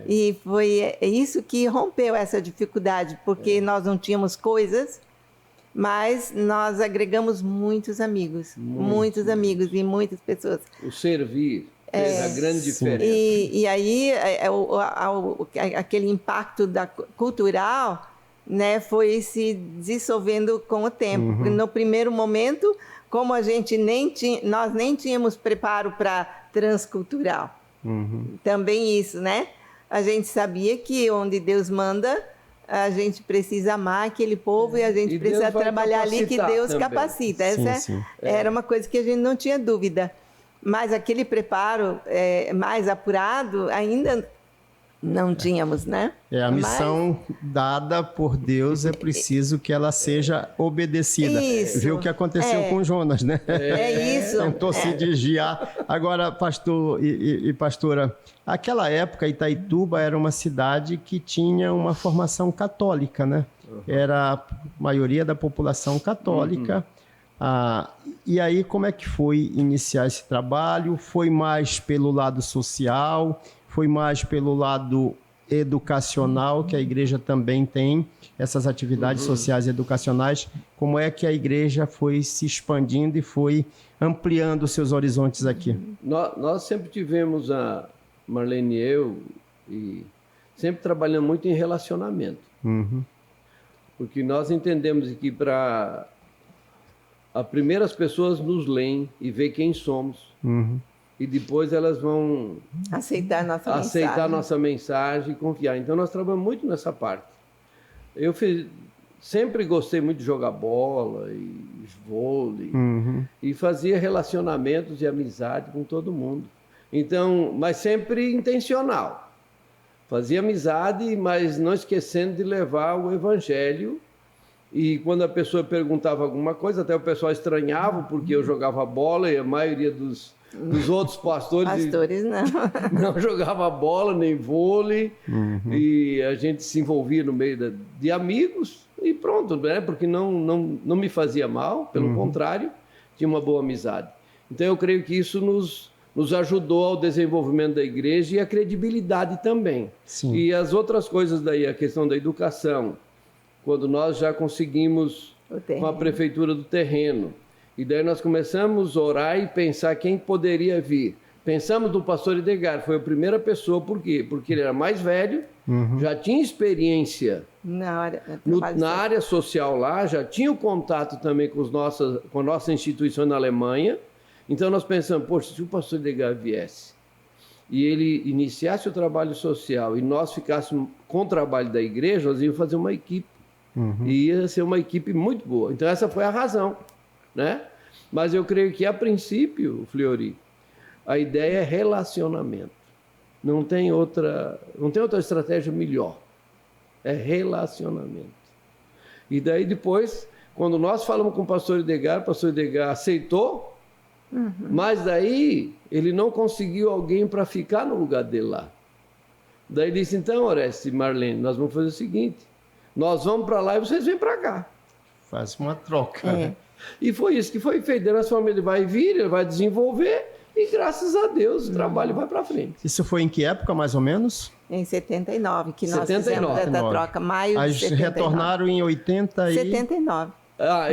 E foi isso que rompeu essa dificuldade, porque nós não tínhamos coisas, mas nós agregamos muitos amigos. Muitos amigos e muitas pessoas. O servir fez a grande diferença. E aí, aquele impacto cultural, né, foi se dissolvendo com o tempo. No primeiro momento, como a gente nós nem tínhamos preparo para transcultural. Também isso, né? A gente sabia que onde Deus manda, a gente precisa amar aquele povo e a gente precisa trabalhar ali que Deus também capacita. Essa era uma coisa que a gente não tinha dúvida. Mas aquele preparo mais apurado ainda não tínhamos, né? A missão dada por Deus é preciso que ela seja obedecida. Isso. Viu o que aconteceu com Jonas, né? Isso. Tentou se desviar. Agora, pastor e pastora, aquela época Itaituba era uma cidade que tinha uma formação católica, né? Era a maioria da população católica. E aí, como é que foi iniciar esse trabalho? Foi mais pelo lado social? Foi mais pelo lado educacional, que a igreja também tem essas atividades sociais e educacionais? Como é que a igreja foi se expandindo e foi ampliando seus horizontes aqui? Nós sempre tivemos, a Marlene e eu, e sempre trabalhando muito em relacionamento. Porque nós entendemos que para primeiro as pessoas nos leem e veem quem somos. E depois elas vão aceitar nossa mensagem e confiar. Então nós trabalhamos muito nessa parte. Eu sempre gostei muito de jogar bola e vôlei e fazia relacionamentos e amizade com todo mundo. Então, mas sempre intencional. Fazia amizade, mas não esquecendo de levar o evangelho. E quando a pessoa perguntava alguma coisa, até o pessoal estranhava porque eu jogava bola e a maioria dos outros pastores não jogava bola nem vôlei. E a gente se envolvia no meio de amigos e pronto, né? Porque não me fazia mal, pelo contrário, tinha uma boa amizade. Então eu creio que isso nos ajudou ao desenvolvimento da igreja e a credibilidade também. Sim. E as outras coisas daí, a questão da educação, quando nós já conseguimos com a prefeitura do terreno. E daí nós começamos a orar e pensar quem poderia vir. Pensamos no pastor Edgar, foi a primeira pessoa, por quê? Porque ele era mais velho, já tinha experiência na área social lá, já tinha o contato também com a nossa instituição na Alemanha. Então nós pensamos, poxa, se o pastor Edgar viesse e ele iniciasse o trabalho social e nós ficássemos com o trabalho da igreja, nós íamos fazer uma equipe. E ia ser uma equipe muito boa. Então essa foi a razão, né? Mas eu creio que a princípio, Fleury, a ideia é relacionamento. Não tem outra estratégia melhor. É relacionamento. E daí depois, quando nós falamos com o pastor Edgar aceitou, mas daí ele não conseguiu alguém para ficar no lugar dele lá. Daí ele disse, então, Oreste e Marlene, nós vamos fazer o seguinte, nós vamos para lá e vocês vêm para cá. Faz uma troca. E foi isso que foi feito. Daí nossa família vai vir, ele vai desenvolver e graças a Deus o trabalho vai para frente. Isso foi em que época, mais ou menos? Em 79, que nós fizemos essa troca, maio de 79. Retornaram em 79.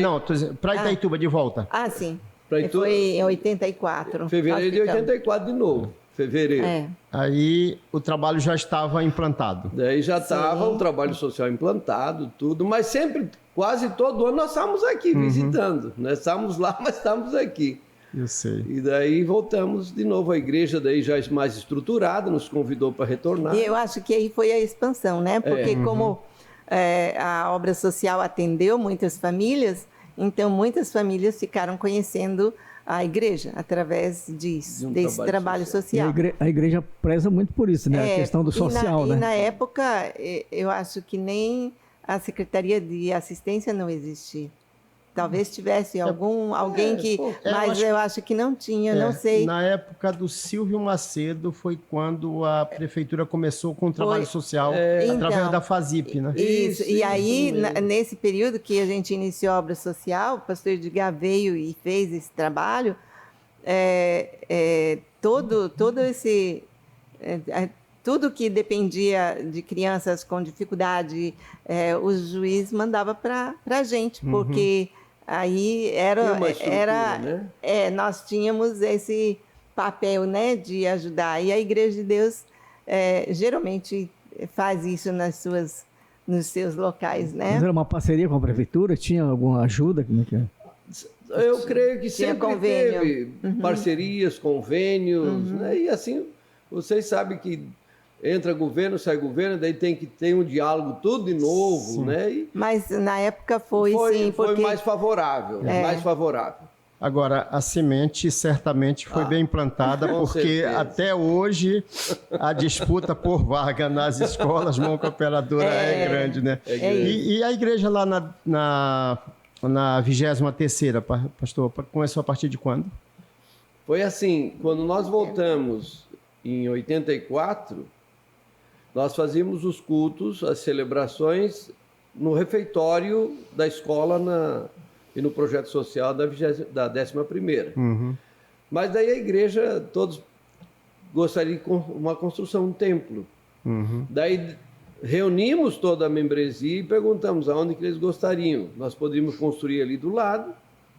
Não, para Itaituba de volta. Sim. Foi em 84. Fevereiro de 84 de novo. Fevereiro. Aí o trabalho já estava implantado. Daí já estava o trabalho social implantado, tudo, mas sempre, quase todo ano, nós estávamos aqui visitando. Nós estávamos lá, mas estávamos aqui. Eu sei. E daí voltamos de novo. A igreja daí já mais estruturada, nos convidou para retornar. E eu acho que aí foi a expansão, né? Porque como a obra social atendeu muitas famílias, então muitas famílias ficaram conhecendo a igreja através desse trabalho social. A igreja preza muito por isso, né? A questão do social, né? E na época, eu acho que nem a Secretaria de Assistência não existia. Talvez tivesse alguém que... Mas eu acho que não tinha, não sei. Na época do Silvio Macedo foi quando a prefeitura começou com o trabalho social através da FASIP, né? Isso. E aí, nesse período que a gente iniciou a obra social, o pastor Edgar veio e fez esse trabalho, todo esse... tudo que dependia de crianças com dificuldade, o juiz mandava para a gente, porque aí nós tínhamos esse papel, né, de ajudar. E a Igreja de Deus geralmente faz isso nos seus locais, né? Mas era uma parceria com a prefeitura? Tinha alguma ajuda? Como é que é? Eu creio que sempre teve parcerias, convênios, né? E assim, vocês sabem que entra governo, sai governo, daí tem um diálogo tudo de novo, né? Mas na época foi mais favorável, mais favorável. Agora, a semente certamente foi bem plantada, porque certeza. Até hoje a disputa por vaga nas escolas, mão cooperadora é grande, né? E a igreja lá na 23ª, pastor, começou a partir de quando? Foi assim, quando nós voltamos em 84, nós fazíamos os cultos, as celebrações no refeitório da escola e no projeto social da 11ª. Mas daí a igreja, todos gostariam de uma construção, um templo. Daí reunimos toda a membresia e perguntamos aonde que eles gostariam. Nós poderíamos construir ali do lado,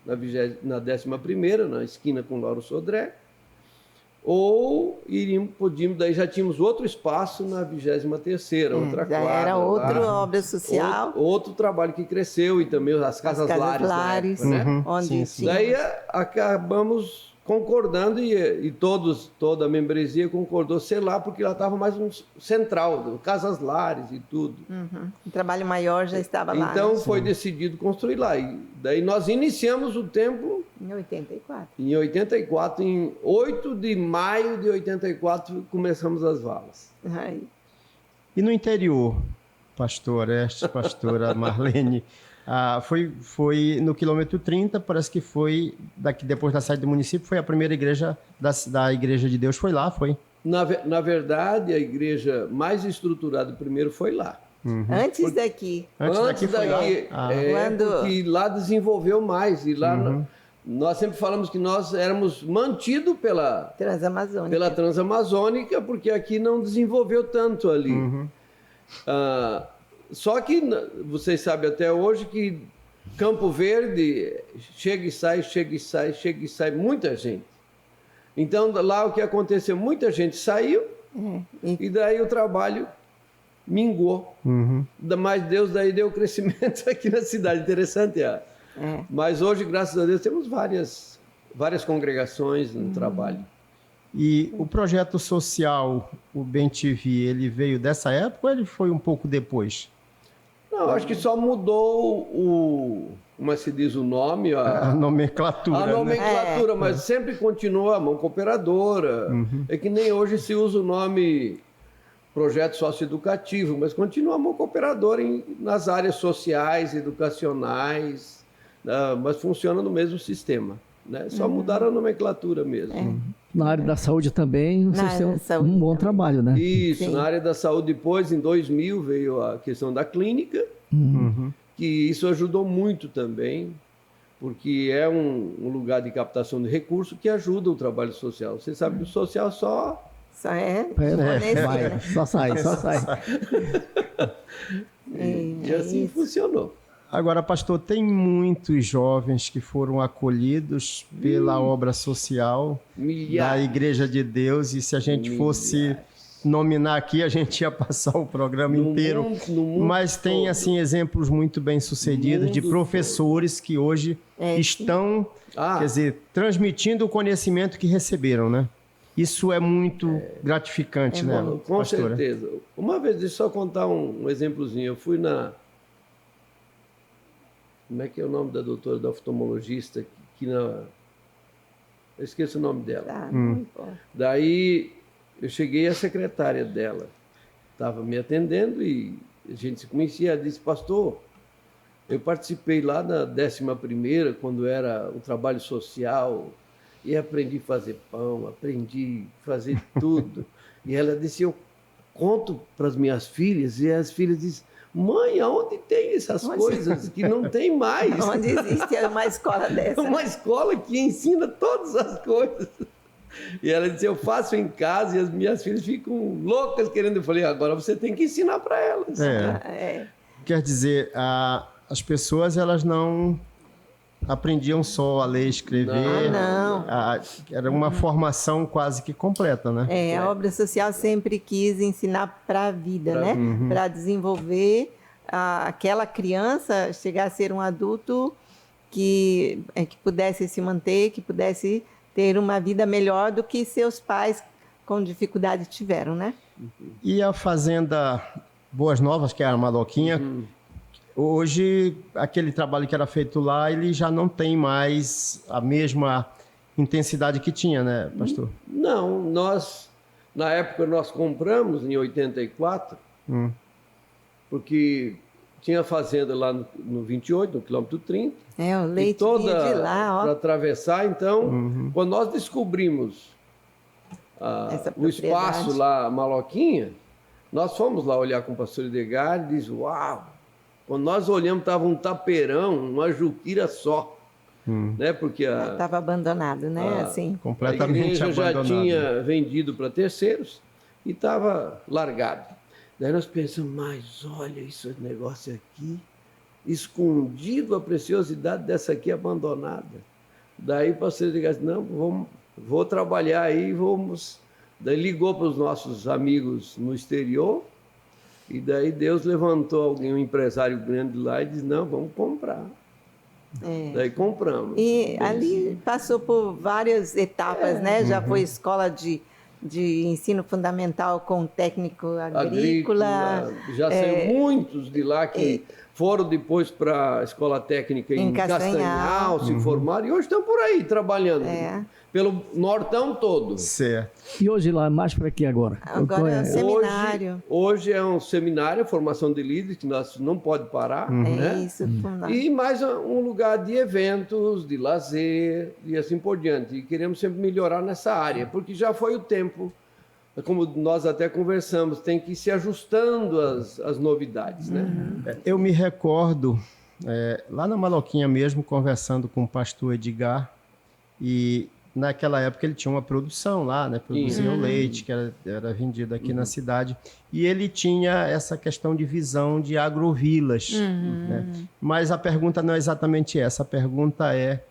na 11ª, na esquina com Lauro Sodré, ou podíamos, daí já tínhamos outro espaço na 23ª, outra quadra. Era outra obra social. Outro trabalho que cresceu, e também as casas lares na época, né? Onde daí acabamos concordando e toda a membresia concordou ser lá, porque lá estava mais um central, casas lares e tudo. O trabalho maior já estava lá. Então foi decidido construir lá. E daí nós iniciamos o templo em 84. Em 84, em 8 de maio de 84, começamos as valas. E no interior, pastor Orestes, pastora Marlene, foi no quilômetro 30, parece que foi, depois da saída do município, foi a primeira igreja da Igreja de Deus, foi lá, foi? Na verdade, a igreja mais estruturada primeiro foi lá. Antes daqui. Antes daqui foi lá. Porque lá desenvolveu mais, e lá... Nós sempre falamos que nós éramos mantidos pela Transamazônica, porque aqui não desenvolveu tanto ali. Só que vocês sabem até hoje que Campo Verde chega e sai, chega e sai, chega e sai, muita gente. Então lá o que aconteceu? Muita gente saiu e daí o trabalho minguou. Mas Deus daí deu crescimento aqui na cidade. Interessante, Mas hoje, graças a Deus, temos várias congregações no trabalho. E o projeto social, o BEM-TV, ele veio dessa época ou ele foi um pouco depois? Não, acho que só mudou como se diz o nome? A nomenclatura. A nomenclatura, mas sempre continua a mão cooperadora. É que nem hoje se usa o nome projeto socioeducativo, mas continua a mão cooperadora nas áreas sociais, educacionais, mas funciona no mesmo sistema, né? Só mudaram a nomenclatura mesmo. Na área da saúde também, vocês têm um bom trabalho, né? Isso, na área da saúde depois, em 2000, veio a questão da clínica, que isso ajudou muito também, porque é um lugar de captação de recursos que ajuda o trabalho social. Você sabe que o social só sai. E assim funcionou. Agora, pastor, tem muitos jovens que foram acolhidos pela obra social da Igreja de Deus, e se a gente fosse nominar aqui, a gente ia passar o programa inteiro. Mas tem assim exemplos muito bem-sucedidos de professores que hoje estão, quer dizer, transmitindo o conhecimento que receberam, né? Isso é muito gratificante, né, com pastora? certeza. Uma vez, deixa eu só contar um exemplozinho. Eu fui como é que é o nome da doutora, da oftalmologista, eu esqueço o nome dela. Daí eu cheguei, a secretária dela estava me atendendo e a gente se conhecia. Ela disse: pastor, eu participei lá na 11ª, quando era o trabalho social, e aprendi a fazer pão, aprendi a fazer tudo. E ela disse: eu conto para as minhas filhas, e as filhas dizem: Mãe, aonde tem essas coisas que não tem mais? Onde existe uma escola dessa? Uma escola que ensina todas as coisas. E ela disse, eu faço em casa e as minhas filhas ficam loucas querendo. Eu falei, agora você tem que ensinar para elas. Quer dizer, as pessoas elas não aprendiam só a ler e escrever. Não. Era uma formação quase que completa, né? A obra social sempre quis ensinar para a vida, né? Para desenvolver aquela criança chegar a ser um adulto que pudesse se manter, que pudesse ter uma vida melhor do que seus pais com dificuldade tiveram, né? E a Fazenda Boas Novas, que é a Maloquinha, hoje aquele trabalho que era feito lá, ele já não tem mais a mesma intensidade que tinha, né, pastor? Não, na época nós compramos em 84, porque tinha fazenda lá no 28, no quilômetro 30. O leite toda vinha de lá, ó. Para atravessar, então, quando nós descobrimos o espaço lá, Maloquinha, nós fomos lá olhar com o pastor Edgar e disse, uau! Quando nós olhamos, estava um tapeirão, uma juquira só. Né? Porque estava abandonado, né? Assim. Completamente a igreja abandonado. já tinha vendido para terceiros e estava largado. Daí nós pensamos, mas olha esse negócio aqui, escondido a preciosidade dessa aqui abandonada. Daí o pastor Edgar disse, não, vou trabalhar aí, vamos. Daí ligou para os nossos amigos no exterior, e daí Deus levantou alguém, um empresário grande lá, e disse, não, vamos comprar. Daí compramos. E ali passou por várias etapas, né? Já foi escola de ensino fundamental com técnico agrícola. Já saiu muitos de lá que foram depois para a escola técnica em Castanhal, se formaram, e hoje estão por aí trabalhando. Pelo Nortão todo. Certo. E hoje lá, mais para quê agora? Agora é um seminário. Hoje é um seminário, formação de líderes, que nós não pode parar. Né? Isso. E mais um lugar de eventos, de lazer e assim por diante. E queremos sempre melhorar nessa área, porque já foi o tempo, como nós até conversamos, tem que ir se ajustando às novidades. Né? Eu me recordo, lá na Maloquinha mesmo, conversando com o pastor Edgar, e naquela época ele tinha uma produção lá, né? Produzia o leite que era vendido aqui na cidade. E ele tinha essa questão de visão de agrovilas. Né? Mas a pergunta não é exatamente essa. A pergunta é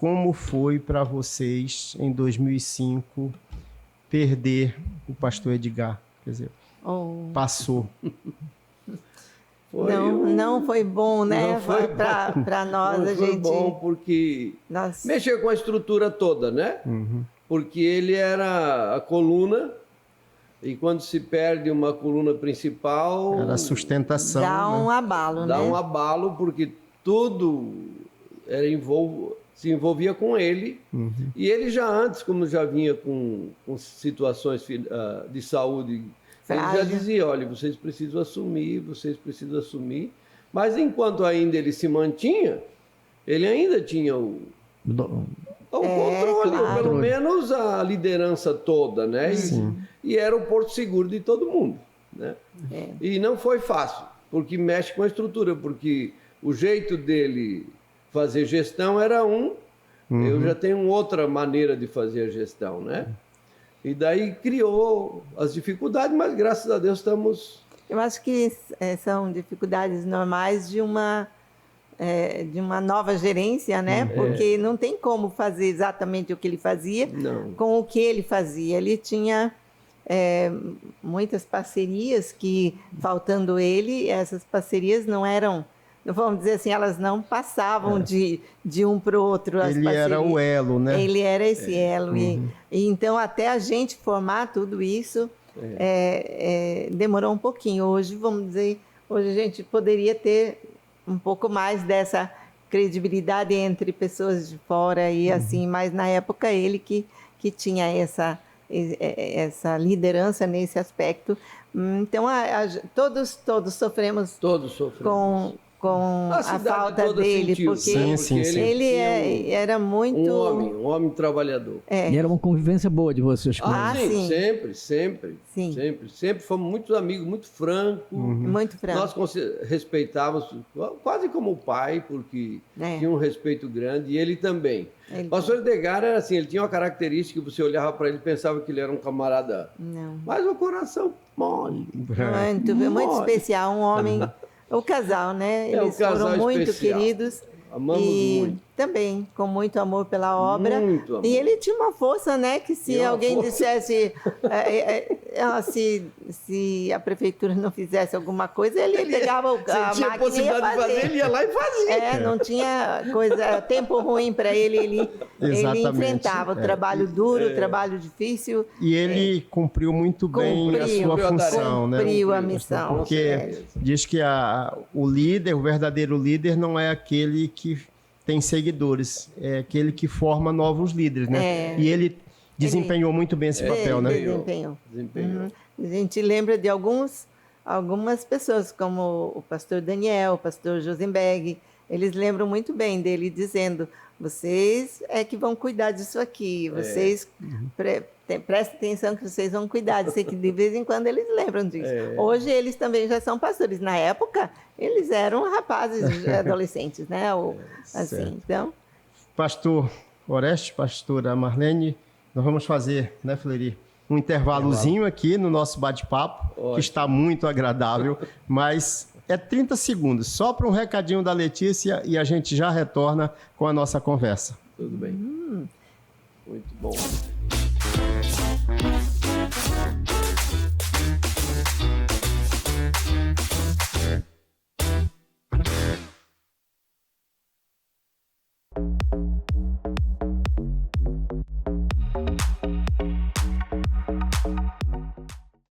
como foi para vocês, em 2005, perder o pastor Edgar? Quer dizer, passou. Não foi bom, né? Para nós, não foi bom porque mexeu com a estrutura toda, né? Porque ele era a coluna, e quando se perde uma coluna principal... Era a sustentação. Dá um abalo, né? Dá um abalo, porque tudo se envolvia com ele. E ele já antes, como já vinha com situações de saúde... Ele já dizia, olha, vocês precisam assumir. Mas enquanto ainda ele se mantinha, ele ainda tinha o controle, ou pelo menos a liderança toda, né? E era o porto seguro de todo mundo, né? E não foi fácil, porque mexe com a estrutura, porque o jeito dele fazer gestão era eu já tenho outra maneira de fazer a gestão, né? E daí criou as dificuldades, mas graças a Deus estamos... Eu acho que são dificuldades normais de uma nova gerência, né? Porque não tem como fazer exatamente o que ele fazia com o que ele fazia. Ele tinha muitas parcerias que, faltando ele, essas parcerias não eram... Vamos dizer assim, elas não passavam de um para o outro. Ele era o elo, né? Ele era esse elo. E então, até a gente formar tudo isso, demorou um pouquinho. Hoje, vamos dizer, a gente poderia ter um pouco mais dessa credibilidade entre pessoas de fora e assim, mas na época ele que tinha essa liderança nesse aspecto. Então, todos sofremos. Todos sofremos. com a falta dele, sentiu, porque ele era muito... Um homem trabalhador. E era uma convivência boa de vocês com ele. ele. Sempre fomos muito amigos, muito francos. Muito franco. Nós respeitávamos quase como o pai, porque tinha um respeito grande, e ele também. O pastor Edgar era assim, ele tinha uma característica que você olhava para ele e pensava que ele era um camarada. Não. Mas o coração mole. Muito especial, um homem... O casal, né? Eles foram muito queridos. Amamos muito. Também com muito amor pela obra. Muito amor. E ele tinha uma força, né? Que se alguém dissesse, se a prefeitura não fizesse alguma coisa, ele pegava a máquina a possibilidade de fazer, ele ia lá e fazia. Não tinha tempo ruim para ele. Ele enfrentava o trabalho duro, o trabalho difícil. E ele cumpriu muito bem a sua função, né? Cumpriu a missão. Porque diz que o líder, o verdadeiro líder, não é aquele que tem seguidores, é aquele que forma novos líderes, né? E ele desempenhou muito bem esse papel, né? Desempenhou. A gente lembra de algumas pessoas, como o pastor Daniel, o pastor Josenberg, eles lembram muito bem dele dizendo: vocês é que vão cuidar disso aqui, vocês prestem atenção que vocês vão cuidar disso aqui. De vez em quando eles lembram disso. Hoje eles também já são pastores. Na época, eles eram rapazes, adolescentes, né? Assim, então... Pastor Oreste, pastora Marlene, nós vamos fazer, né, Fleury, um intervalozinho aqui no nosso bate-papo, que está muito agradável, mas é 30 segundos, só para um recadinho da Letícia e a gente já retorna com a nossa conversa. Tudo bem. Muito bom.